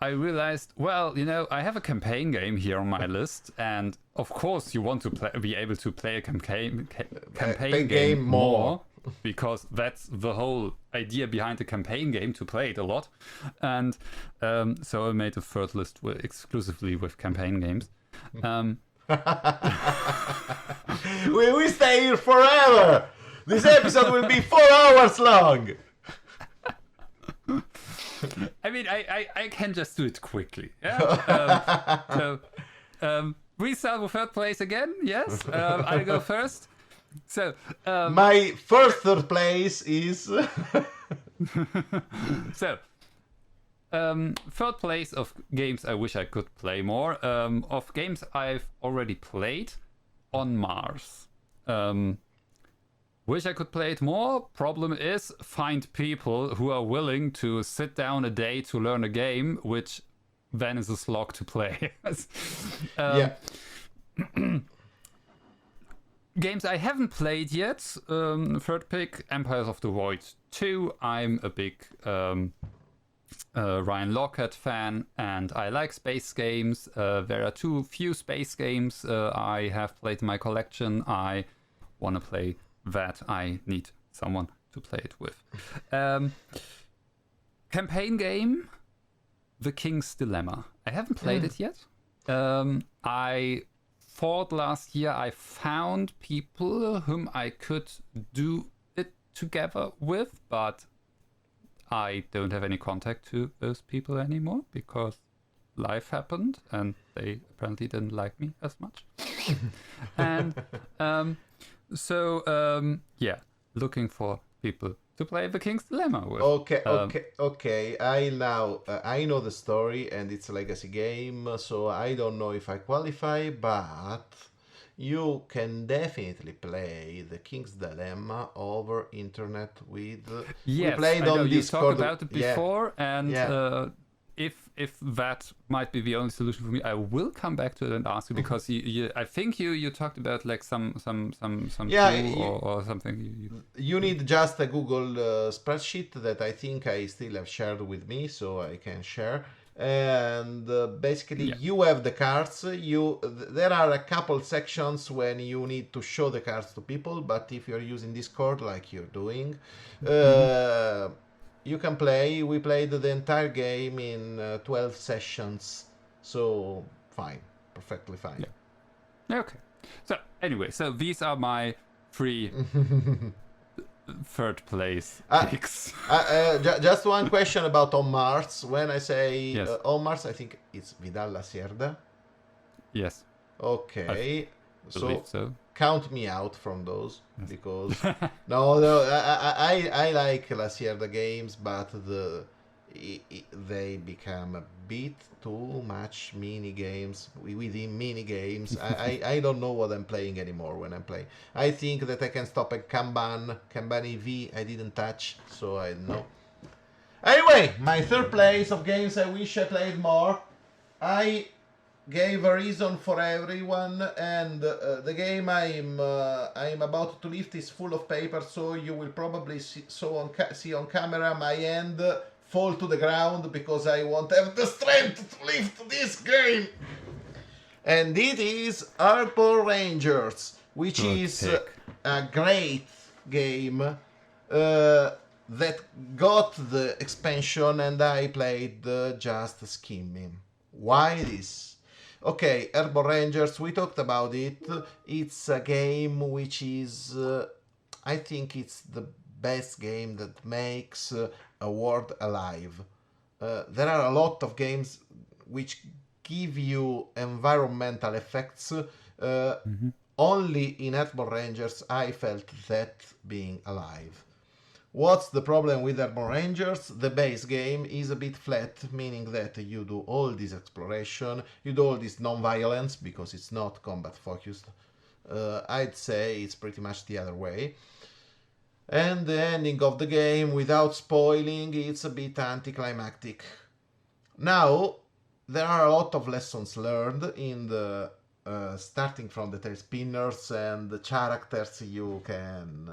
S1: I realized, well, you know, I have a campaign game here on my list, and of course you want to be able to play a campaign game more, because that's the whole idea behind the campaign game, to play it a lot. And so I made a third list exclusively with campaign games.
S2: We will stay here forever. This episode will be 4 hours long.
S1: I mean, I can just do it quickly. Yeah? We start with third place again. Yes, I'll go first. So
S2: my first third place is
S1: so third place of games I wish I could play more, of games I've already played, On Mars. Wish I could play it more. Problem is, find people who are willing to sit down a day to learn a game, which then is a slog to play.
S2: Yeah.
S1: Games I haven't played yet. Third pick, Empires of the Void 2. I'm a big Ryan Lockhart fan, and I like space games. There are too few space games I have played in my collection. I want to play that. I need someone to play it with. Campaign game, The King's Dilemma. I haven't played it yet. I thought last year I found people whom I could do it together with, but I don't have any contact to those people anymore because life happened and they apparently didn't like me as much. And yeah, looking for people to play The King's Dilemma with.
S2: Okay. I know the story, and it's a legacy game, so I don't know if I qualify, but you can definitely play The King's Dilemma over internet with.
S1: Yes,
S2: we played
S1: I know
S2: on
S1: you
S2: Discord.
S1: talked about it before, and if that might be the only solution for me, I will come back to it and ask you, because I think you talked about like some tool or something.
S2: You need just a Google spreadsheet that I think I still have shared with me, so I can share. And basically, you have the cards. There are a couple sections when you need to show the cards to people, but if you're using Discord like you're doing, you can play. We played the entire game in 12 sessions, so fine, perfectly fine.
S1: Yeah. Okay. So anyway, these are my 3 third place picks.
S2: Just one question about On Mars. When I say On Mars, I think it's Vidal Lacerda.
S1: Yes.
S2: Okay.
S1: I believe so.
S2: Count me out from those, because I like Lacerda games, but they become a bit too much mini games within mini games. I don't know what I'm playing anymore when I'm playing. I think that I can stop at Kanban EV. I didn't touch, so I don't know. Anyway, my third place of games I wish I played more. I gave a reason for everyone, and the game I'm about to lift is full of paper, so you will probably see on camera my hand fall to the ground because I won't have the strength to lift this game. And it is Arbor Rangers, which is a great game. that got the expansion and I played just skimming. Why this? Okay, Airborne Rangers, we talked about it. It's a game which is, I think it's the best game that makes a world alive. There are a lot of games which give you environmental effects. Only in Airborne Rangers I felt that being alive. What's the problem with Airborne Rangers? The base game is a bit flat, meaning that you do all this exploration, you do all this non-violence because it's not combat focused. I'd say it's pretty much the other way. And the ending of the game, without spoiling, it's a bit anticlimactic. Now, there are a lot of lessons learned in the starting from the tail spinners and the characters you can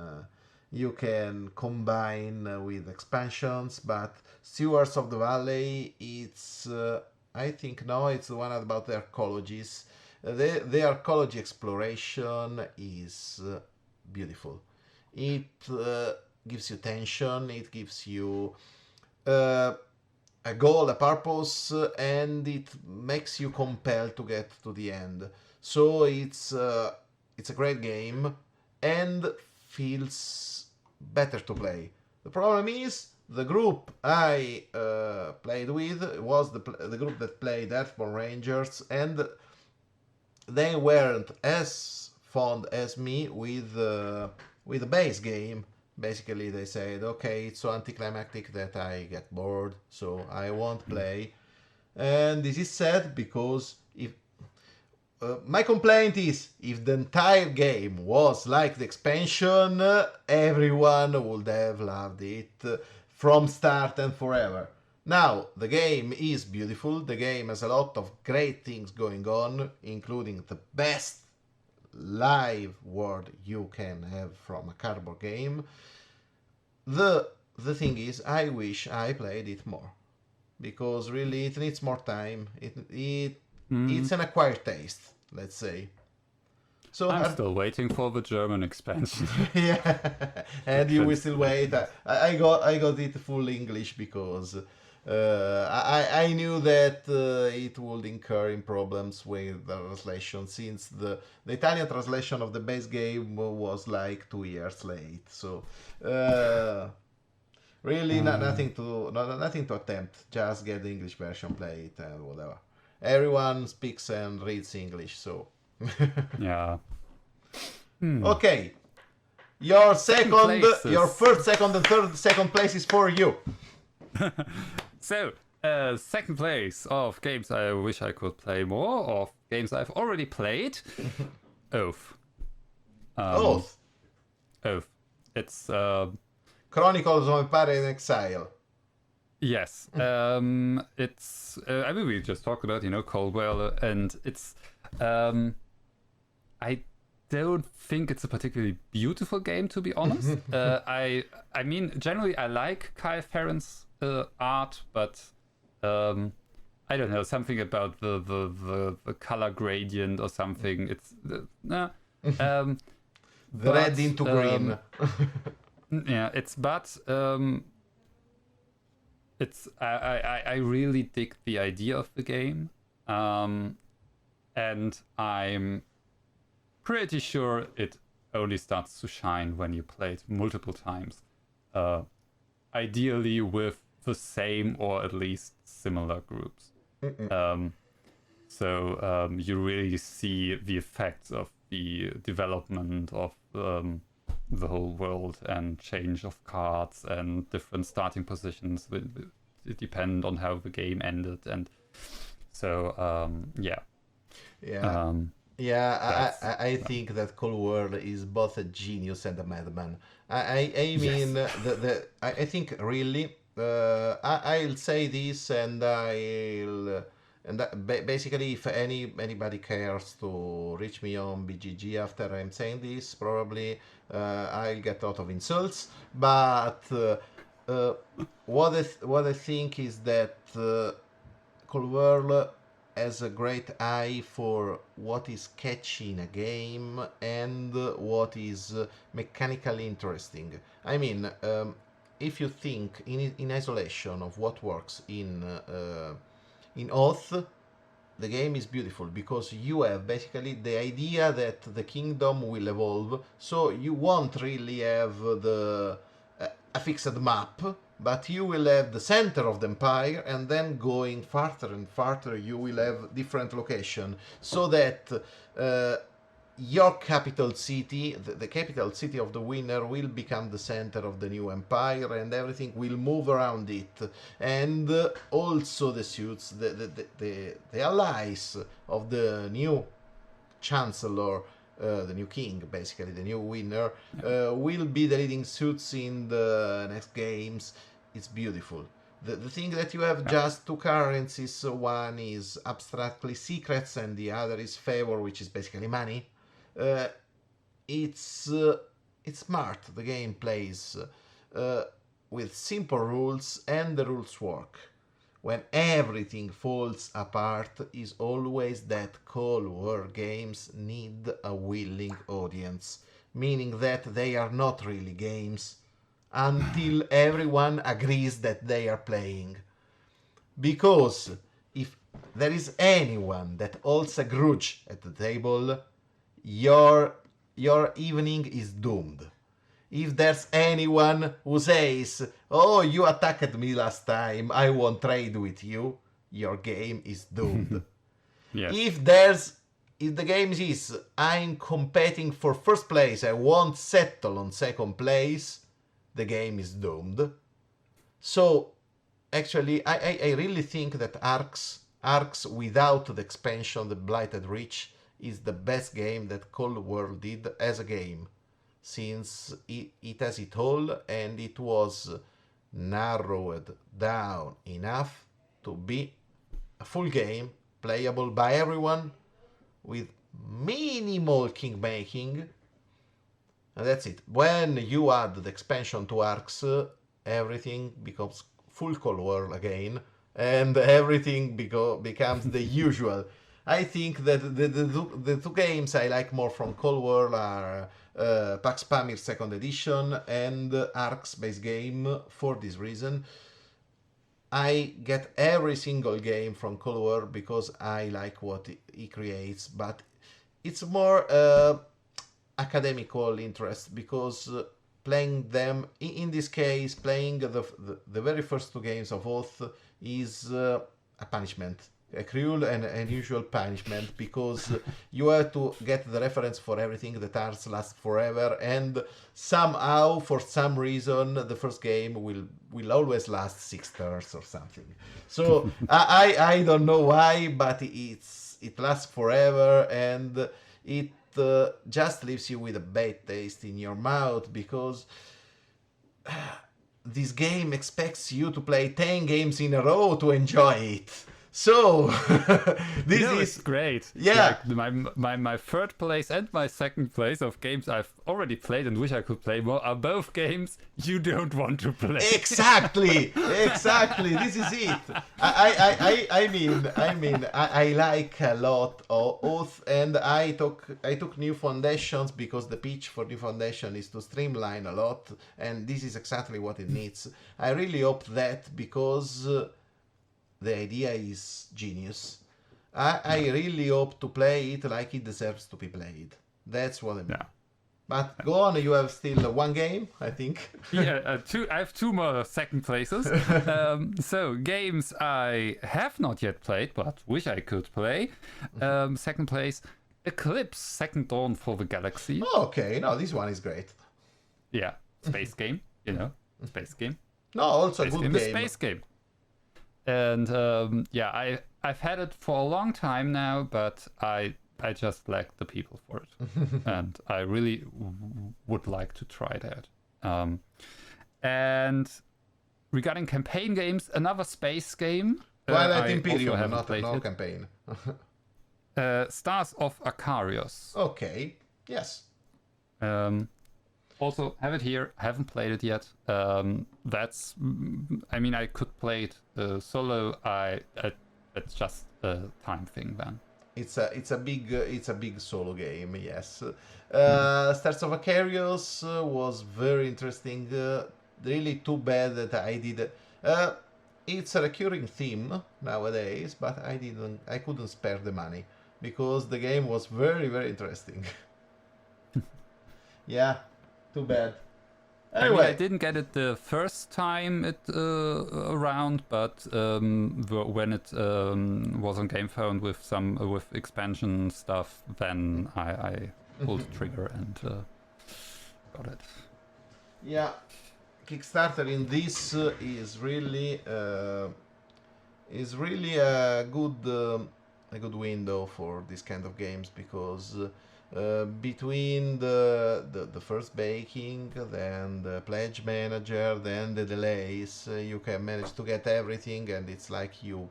S2: combine with expansions, but Stewards of the Valley, it's I think now it's the one about the arcologies. The arcology exploration is beautiful. It gives you tension, it gives you a goal, a purpose, and it makes you compelled to get to the end. So it's a great game and feels better to play. The problem is the group I played with was the group that played Earthborn Rangers, and they weren't as fond as me with the base game. Basically, they said, okay, it's so anticlimactic that I get bored, so I won't play. And this is sad because if my complaint is if the entire game was like the expansion, everyone would have loved it from start and forever. Now, the game is beautiful, the game has a lot of great things going on, including the best live world you can have from a cardboard game. The thing is, I wish I played it more, because really it needs more time. It's an acquired taste, let's say. So
S1: I'm still waiting for the German expansion.
S2: yeah, and you will still wait. I got it full English because I knew that it would incur in problems with the translation, since the Italian translation of the base game was like 2 years late. So really nothing to attempt. Just get the English version, play it, and whatever. Everyone speaks and reads English, so
S1: Yeah.
S2: Okay. Your
S1: places.
S2: your first, second, and third second place is for you.
S1: So, second place of games I wish I could play more, of games I've already played. Oath.
S2: Oath.
S1: Oath. It's
S2: Chronicles of Empire in Exile.
S1: yes. It's I mean, we just talked about, Coldwell, and it's I don't think it's a particularly beautiful game, to be honest. I mean, generally I like Kai Farron's art, but I don't know, something about the color gradient or something. It's the
S2: Red into green.
S1: Yeah, it's I really dig the idea of the game, and I'm pretty sure it only starts to shine when you play it multiple times, ideally with the same or at least similar groups. So you really see the effects of the development of the whole world and change of cards and different starting positions. It depend on how the game ended, and so yeah.
S2: I think that Cold War is both a genius and a madman. I mean, yes. I think really, I'll say this, and basically, if anybody cares to reach me on BGG after I'm saying this, probably I'll get a lot of insults. But what I think is that Cold War has a great eye for what is catchy in a game and what is mechanically interesting. I mean, if you think in isolation of what works in Oath, the game is beautiful because you have basically the idea that the kingdom will evolve, so you won't really have a fixed map, but you will have the center of the empire, and then going farther and farther you will have different location, so that your capital city, the capital city of the winner, will become the center of the new empire, and everything will move around it. And also the suits, the allies of the new chancellor, the new king, basically the new winner, will be the leading suits in the next games. It's beautiful. The thing that you have just two currencies, one is abstractly secrets and the other is favor, which is basically money. It's smart. The game plays with simple rules, and the rules work. When everything falls apart is always that Cold War games need a willing audience, meaning that they are not really games until everyone agrees that they are playing. Because if there is anyone that holds a grudge at the table, your evening is doomed. If there's anyone who says, "Oh, you attacked me last time, I won't trade with you," your game is doomed.
S1: Yes.
S2: If the game is, "I'm competing for first place, I won't settle on second place," the game is doomed. So actually, I really think that Arcs without the expansion, the Blighted Reach, is the best game that Cold War did as a game, since it has it all, and it was narrowed down enough to be a full game, playable by everyone, with minimal king making, and that's it. When you add the expansion to Arcs, everything becomes full Cold War again, and everything becomes the usual. I think that the two games I like more from Cold War are Pax Pamir 2nd Edition and Arcs base game. For this reason, I get every single game from Cold War because I like what he creates, but it's more academical interest, because playing them, in this case, playing the very first two games of Oath is a punishment. A cruel and unusual punishment, because you have to get the reference for everything that Arts lasts forever, and somehow, for some reason, the first game will always last 6 turns or something. So I don't know why, but it lasts forever, and it just leaves you with a bad taste in your mouth, because this game expects you to play 10 games in a row to enjoy it. So this is
S1: great.
S2: Yeah,
S1: like my third place and my second place of games I've already played and wish I could play more are both games you don't want to play.
S2: Exactly. This is it. I mean, I like a lot of Oath, and I took New Foundations because the pitch for New Foundation is to streamline a lot, and this is exactly what it needs. I really hope that, because the idea is genius. I really hope to play it like it deserves to be played. That's what I mean.
S1: Yeah.
S2: But go on, you have still one game, I think.
S1: Yeah, I have two more second places. So games I have not yet played, but wish I could play. Second place, Eclipse: Second Dawn for the Galaxy.
S2: Oh, okay, no, this one is great.
S1: Yeah, space game, space game.
S2: No, also a
S1: Space
S2: good
S1: game.
S2: game.
S1: Space game. And I've had it for a long time now, but I just lack the people for it, and I really would like to try that. And regarding campaign games, another space game.
S2: Twilight Imperium,
S1: haven't played
S2: no
S1: it.
S2: campaign.
S1: Stars of Acarios.
S2: Okay, yes.
S1: Also have it here. Haven't played it yet. I could play it solo. It's just a time thing then.
S2: It's a big solo game. Yes. Stars of Acarios was very interesting. really too bad that I did. Uh, it's a recurring theme nowadays, but I couldn't spare the money because the game was very, very interesting. Yeah, too bad.
S1: I mean, I
S2: Anyway,
S1: didn't get it the first time it around, but when it was on Game Phone with some with expansion stuff, then I pulled the trigger and got it.
S2: yeah, Kickstarter in this is really a good window for this kind of games because between the first baking, then the pledge manager, then the delays, you can manage to get everything, and it's like you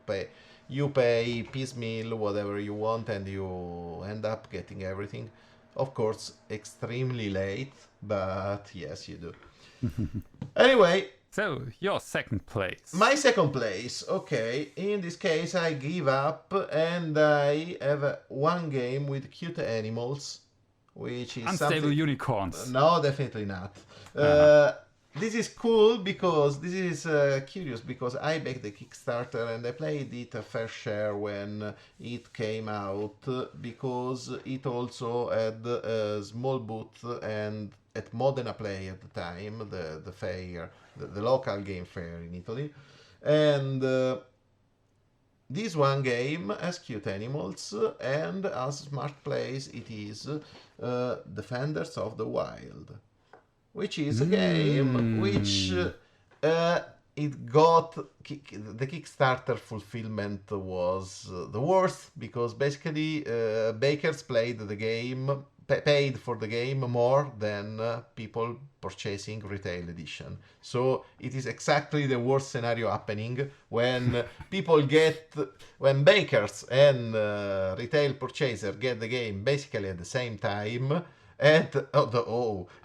S2: pay piecemeal whatever you want, and you end up getting everything. Of course, extremely late, but yes, you do. Anyway,
S1: So your second place.
S2: my second place, okay. In this case, I give up and I have one game with cute animals, which is
S1: Unstable
S2: something.
S1: Unicorns.
S2: No, definitely not.
S1: Uh-huh.
S2: This is cool because this is curious because I backed the Kickstarter and I played it a fair share when it came out because it also had a small booth and at Modena Play at the time, the fair, the local game fair in Italy. And this one game has cute animals and as smart plays it is Defenders of the Wild, which is a game which it got the Kickstarter fulfillment was the worst because basically bakers played the game paid for the game more than people purchasing retail edition. So it is exactly the worst scenario happening when when bakers and retail purchaser get the game basically at the same time. And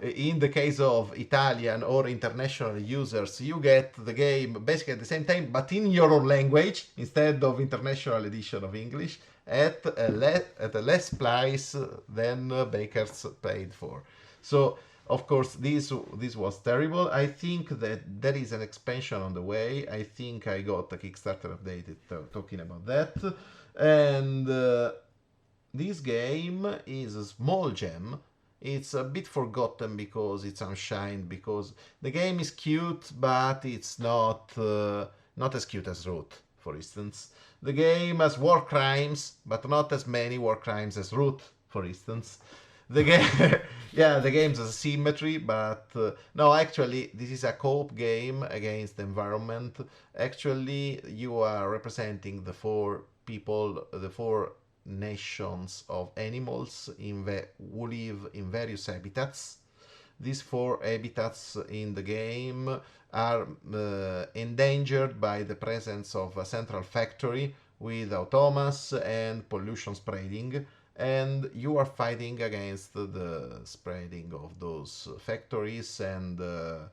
S2: in the case of Italian or international users, you get the game basically at the same time, but in your own language instead of international edition of English at a less price than bakers paid for. So of course this was terrible. I think that there is an expansion on the way. I think I got a Kickstarter updated talking about that, and this game is a small gem. It's a bit forgotten because it's unshined, because the game is cute, but it's not as cute as Root, for instance. The game has war crimes, but not as many war crimes as Root, for instance. The game, yeah, the game has symmetry, but no, actually, this is a co-op game against the environment. Actually, you are representing the four people, the four nations of animals who live in various habitats. These four habitats in the game are endangered by the presence of a central factory with automas and pollution spreading, and you are fighting against the spreading of those factories and the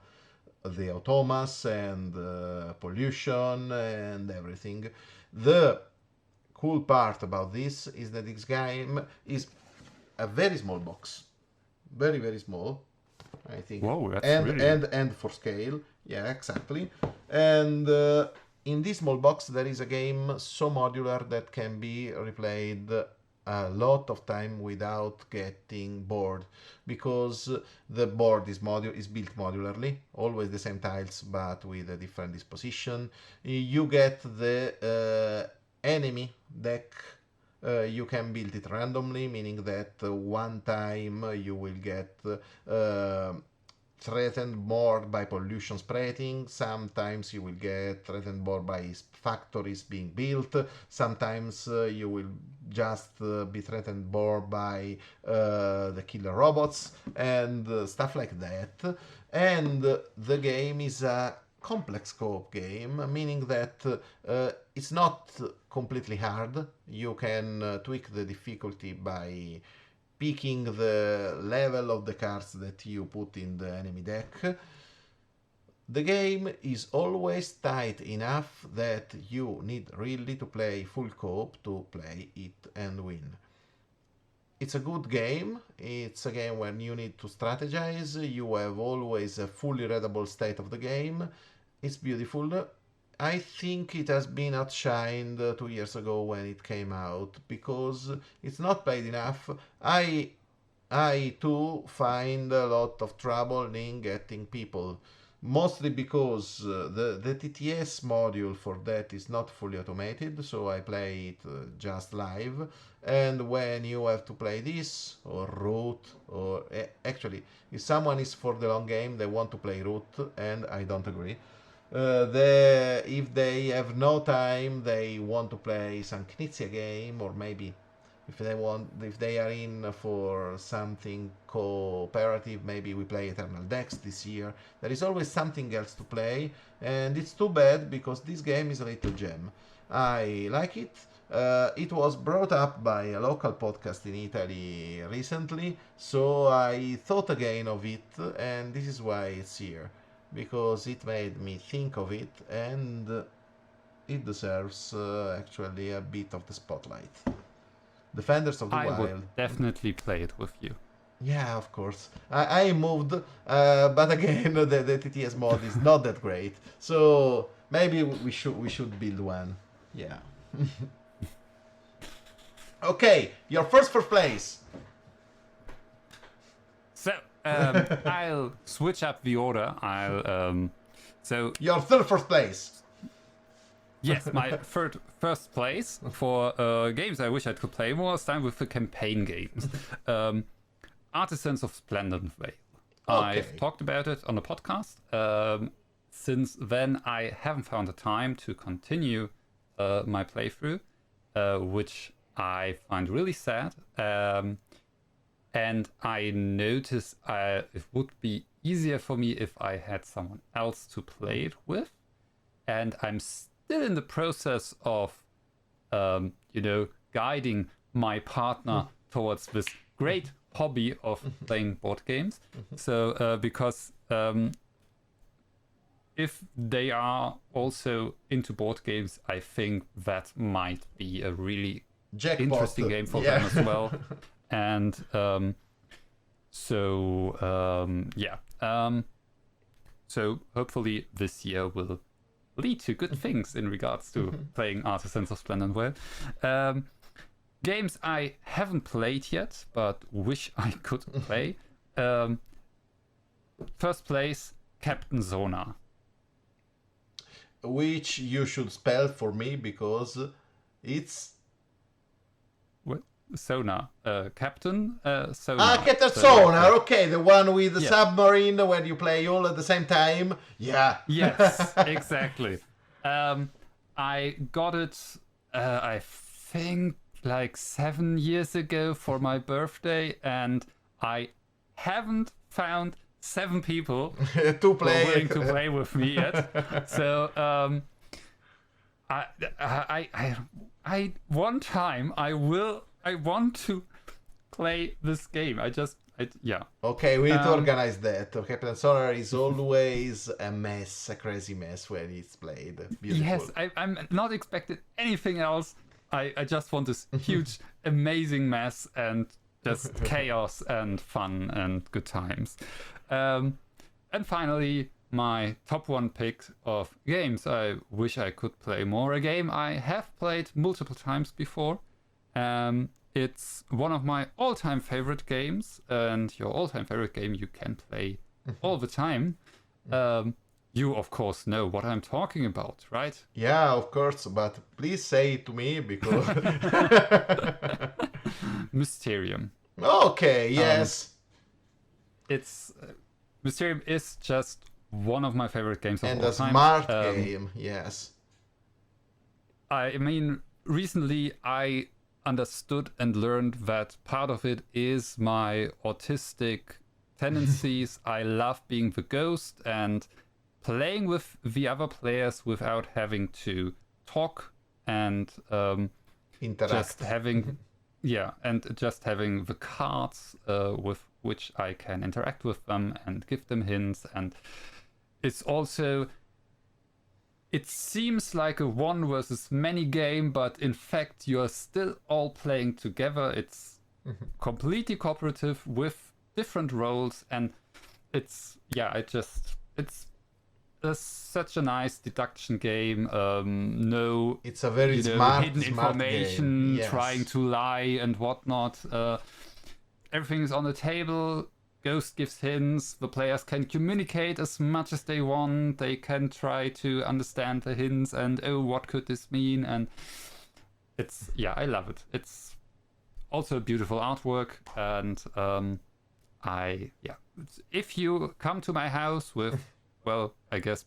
S2: automas and pollution and everything. The cool part about this is that this game is a very small box, very very small, I think.
S1: Whoa, that's
S2: and
S1: really...
S2: and for scale, yeah, exactly. And in this small box there is a game so modular that can be replayed a lot of time without getting bored, because the board is built modularly, always the same tiles but with a different disposition. You get the enemy deck. You can build it randomly, meaning that one time you will get threatened more by pollution spreading, sometimes you will get threatened more by factories being built, sometimes you will just be threatened more by the killer robots and stuff like that. And the game is a complex co-op game, meaning that it's not completely hard. You can tweak the difficulty by picking the level of the cards that you put in the enemy deck. The game is always tight enough that you need really to play full co-op to play it and win. it's a good game. It's a game when you need to strategize. You have always a fully readable state of the game. It's beautiful. I think it has been outshined 2 years ago when it came out because it's not played enough. I too find a lot of trouble in getting people, mostly because the TTS module for that is not fully automated, so I play it just live. And when you have to play this or root, or actually, if someone is for the long game, they want to play root, and I don't agree. If they have no time, they want to play some Knizia game, or maybe if they are in for something cooperative, maybe we play Eternal Dex this year. There is always something else to play, and it's too bad because this game is a little gem. I like it. It was brought up by a local podcast in Italy recently, so I thought again of it, and this is why it's here, because it made me think of it, and it deserves actually a bit of the spotlight. Defenders of the
S1: I
S2: Wild.
S1: would definitely play it with you.
S2: Yeah, of course. I moved, but again, the TTS mod is not that great. So maybe we should build one. Yeah. Okay, your first place.
S1: So I'll switch up the order. So
S2: your first place.
S1: Yes, my first place for games I wish I could play more. Time with the campaign games. Artisans of Splendid Vale.
S2: Okay.
S1: I've talked about it on the podcast. Since then, I haven't found the time to continue my playthrough, which I find really sad. And I notice it would be easier for me if I had someone else to play it with. And I'm still in the process of, guiding my partner towards this great hobby of playing board games. So, because if they are also into board games, I think that might be a really interesting game for them as well. And so hopefully this year will lead to good things in regards to playing Artisans of Splendid Vale. Games I haven't played yet, but wish I could play. First place, Captain Zona.
S2: Which you should spell for me because it's...
S1: What? Sonar. Captain Sonar.
S2: Captain Sonar, okay, the one with the submarine when you play all at the same time. Yeah.
S1: Yes, exactly. I got it, I think, like 7 years ago for my birthday, and I haven't found 7 people
S2: to play
S1: willing to play with me yet. So I one time I want to play this game.
S2: Okay, we need to organize that. Captain Sonar is always a mess, a crazy mess when it's played. Beautiful.
S1: Yes, I'm not expecting anything else. I just want this huge, amazing mess and just chaos and fun and good times. And finally, my top 1 pick of games I wish I could play more. A game I have played multiple times before. It's one of my all-time favorite games, and your all-time favorite game you can play all the time. You, of course, know what I'm talking about, right?
S2: Yeah, of course, but please say it to me because...
S1: Mysterium.
S2: Okay, yes.
S1: It's Mysterium is just one of my favorite games of all time.
S2: And a smart game, yes.
S1: I mean, recently I understood and learned that part of it is my autistic tendencies. I love being the ghost and playing with the other players without having to talk and
S2: interact.
S1: Just having the cards with which I can interact with them and give them hints. And it's also, it seems like a one versus many game, but in fact you're still all playing together. It's completely cooperative with different roles, and it's such a nice deduction game. No,
S2: It's a very
S1: hidden
S2: smart game.
S1: information,
S2: Yes.
S1: trying to lie and whatnot. Everything is on the table. Ghost gives hints. The players can communicate as much as they want. They can try to understand the hints and, oh, what could this mean? And it's, I love it. It's also a beautiful artwork. And if you come to my house with, well, I guess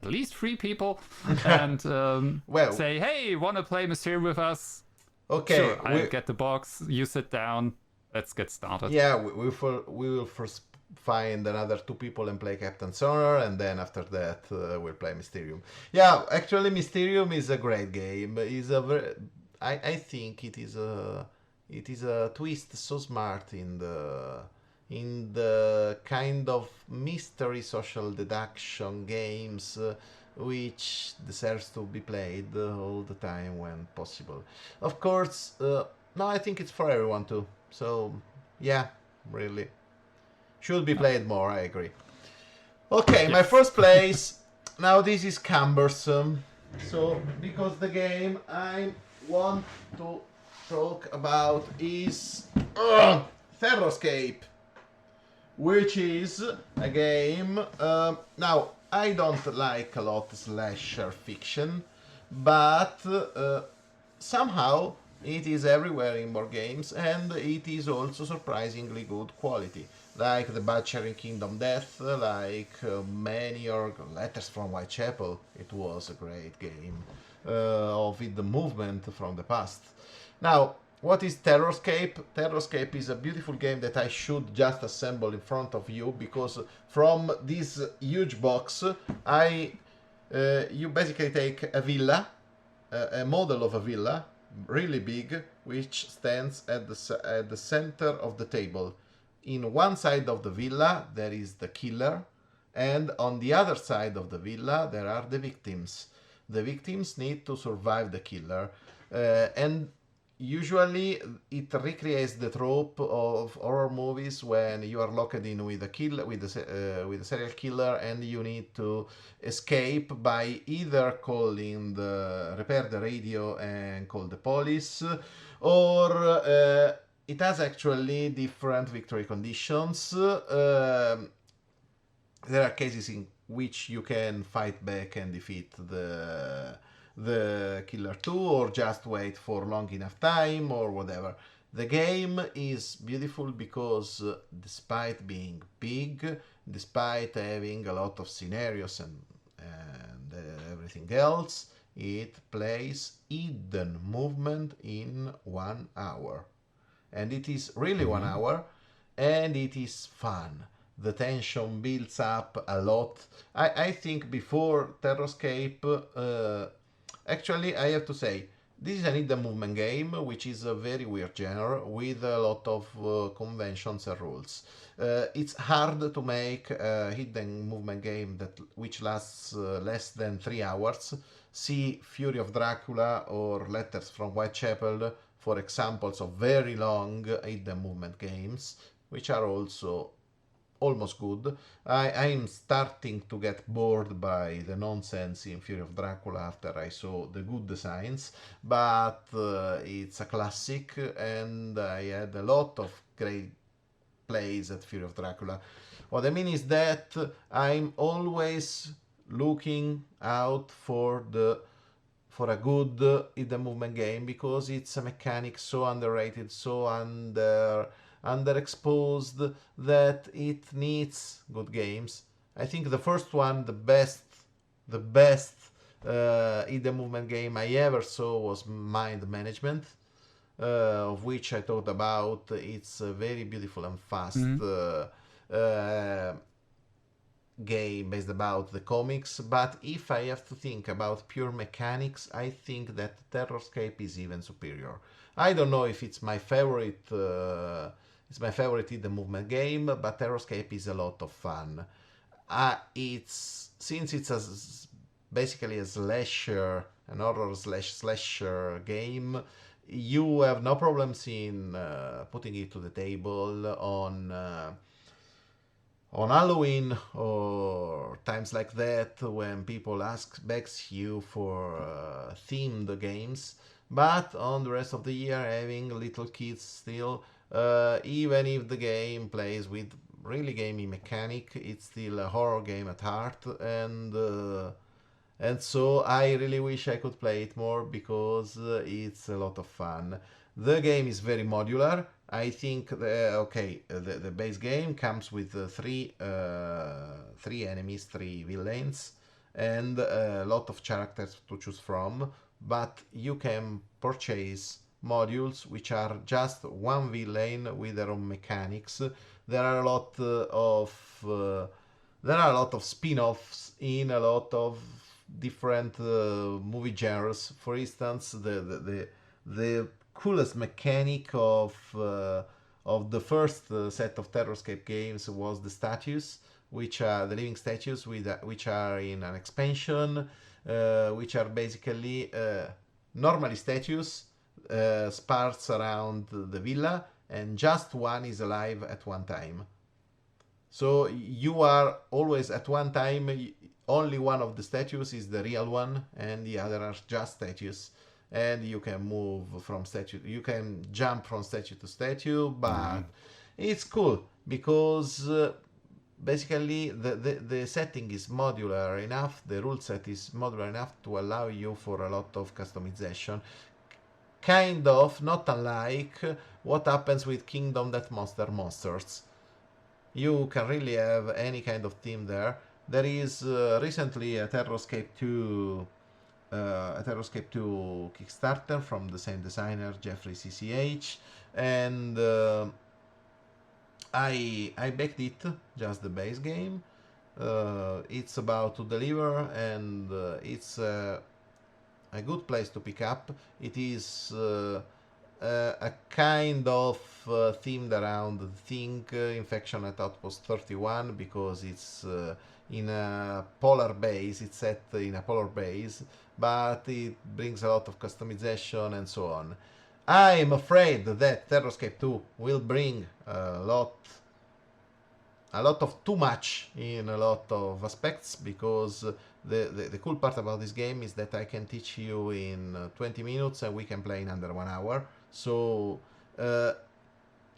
S1: at least 3 people and say, hey, want to play Mysterium with us?
S2: Okay.
S1: Sure, I'll get the box. You sit down. Let's get started.
S2: Yeah, we will first find another 2 people and play Captain Sonar, and then after that we'll play Mysterium. Yeah, actually Mysterium is a great game. I think it is a twist so smart in the kind of mystery social deduction games which deserves to be played all the time when possible. Of course, no, I think it's for everyone too. So, yeah, really. Should be played more, I agree. Okay, my first place. Now this is cumbersome. So, because the game I want to talk about is Terrascape, which is a game. Now, I don't like a lot slasher fiction, but somehow it is everywhere in board games, and it is also surprisingly good quality. Like the Butcher in Kingdom Death, like many or Letters from Whitechapel. It was a great game of the movement from the past. Now, what is Terrascape? Terrascape is a beautiful game that I should just assemble in front of you, because from this huge box, you basically take a villa, a model of a villa, really big, which stands at the center of the table. In one side of the villa there is the killer, and on the other side of the villa there are the victims. The victims need to survive the killer, and usually it recreates the trope of horror movies when you are locked in with a serial killer, and you need to escape by either repair the radio and call the police, or it has actually different victory conditions. There are cases in which you can fight back and defeat the killer too, or just wait for long enough time, or whatever. The game is beautiful because despite being big, despite having a lot of scenarios and everything else, it plays hidden movement in 1 hour. And it is really 1 hour, and it is fun. The tension builds up a lot. I think before Terrascape, actually, I have to say, this is an hidden movement game, which is a very weird genre with a lot of conventions and rules. It's hard to make a hidden movement game which lasts less than 3 hours. See Fury of Dracula or Letters from Whitechapel for examples of very long hidden movement games, which are also almost good. I'm starting to get bored by the nonsense in Fury of Dracula after I saw the good designs, but it's a classic, and I had a lot of great plays at Fury of Dracula. What I mean is that I'm always looking out for a good hidden movement game, because it's a mechanic so underrated, so underexposed, that it needs good games. I think the first one, the best hidden movement game I ever saw was Mind Management, of which I thought about. It's a very beautiful and fast game based about the comics, but if I have to think about pure mechanics, I think that Terrascape is even superior. I don't know if it's my favorite hidden movement game, but Terrascape is a lot of fun. Since it's basically a slasher, an horror/slasher game, you have no problems in putting it to the table on Halloween or times like that when people begs you for themed games. But on the rest of the year, having little kids still, even if the game plays with really gamey mechanic, it's still a horror game at heart, and so I really wish I could play it more because it's a lot of fun. The game is very modular. I think the base game comes with three enemies, three villains, and a lot of characters to choose from. But you can purchase modules which are just one villain with their own mechanics. There are a lot of spin-offs in a lot of different movie genres. For instance, the coolest mechanic of the first set of Terrorscape games was the statues, which are the living statues which are in an expansion, which are basically normally statues sparse around the villa, and just one is alive at one time. So you are always at one time, only one of the statues is the real one, and the other are just statues. And you can move from statue, you can jump from statue to statue, but it's cool because basically the setting is modular enough, the rule set is modular enough to allow you for a lot of customization. Kind of, not unlike what happens with Kingdom Death Monsters. You can really have any kind of theme there. There is recently a Terrorscape 2 Kickstarter from the same designer, Jeffrey CCH, and I backed it, just the base game. It's about to deliver, and it's a good place to pick up. It is a kind of themed around the thing, Infection at Outpost 31, because it's in a polar base, it's set in a polar base, but it brings a lot of customization and so on. I'm afraid that Terrorscape 2 will bring a lot of too much in a lot of aspects, because the cool part about this game is that I can teach you in 20 minutes and we can play in under 1 hour. So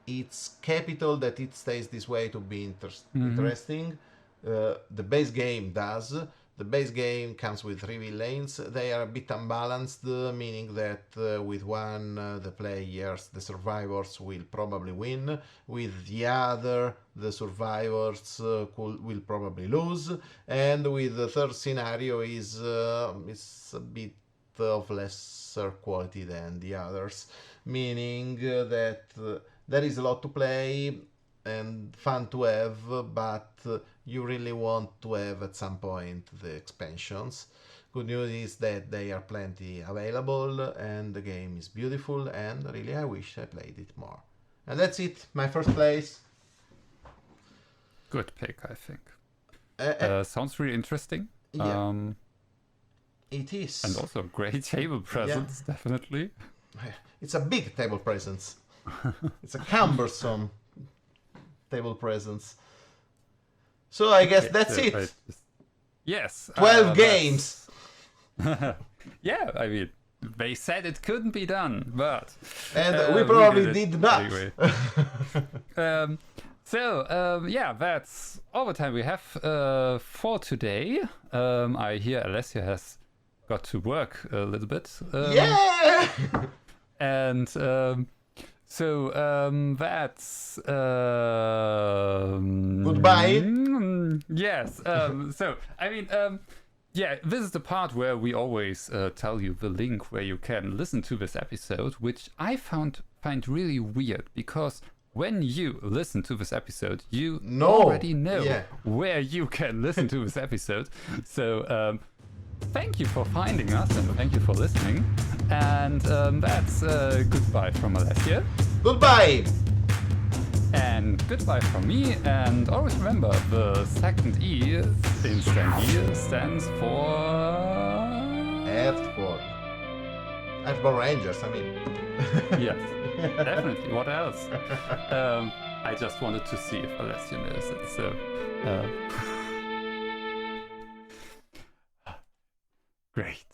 S2: it's capital that it stays this way to be interesting. The base game does. The base game comes with 3 villains. They are a bit unbalanced, meaning that with one, the survivors will probably win. With the other, the survivors will probably lose. And with the third scenario is a bit of lesser quality than the others, meaning that there is a lot to play and fun to have, but you really want to have at some point the expansions. Good news is that they are plenty available and the game is beautiful, and really I wish I played it more. And that's it, my first place.
S1: Good pick, I think. Sounds really interesting.
S2: Yeah. It is.
S1: And also great table presence, definitely.
S2: It's a big table presence. It's a cumbersome table presence. So I guess that's it.
S1: Yes.
S2: 12 games.
S1: Yeah, I mean, they said it couldn't be done, but...
S2: And we probably did not.
S1: Anyway. Yeah, that's all the time we have for today. I hear Alessio has got to work a little bit.
S2: Yeah!
S1: And that's
S2: goodbye.
S1: Yes. So I mean, yeah, this is the part where we always tell you the link where you can listen to this episode, which I find really weird, because when you listen to this episode, you already know where you can listen to this episode. So thank you for finding us, and thank you for listening. And that's goodbye from Alessio.
S2: Goodbye!
S1: And goodbye from me. And always remember, the second E in Standee stands for...
S2: Earthborn. Airborne Rangers, I mean.
S1: Yes, definitely. What else? I just wanted to see if Alessio knows it. So, great.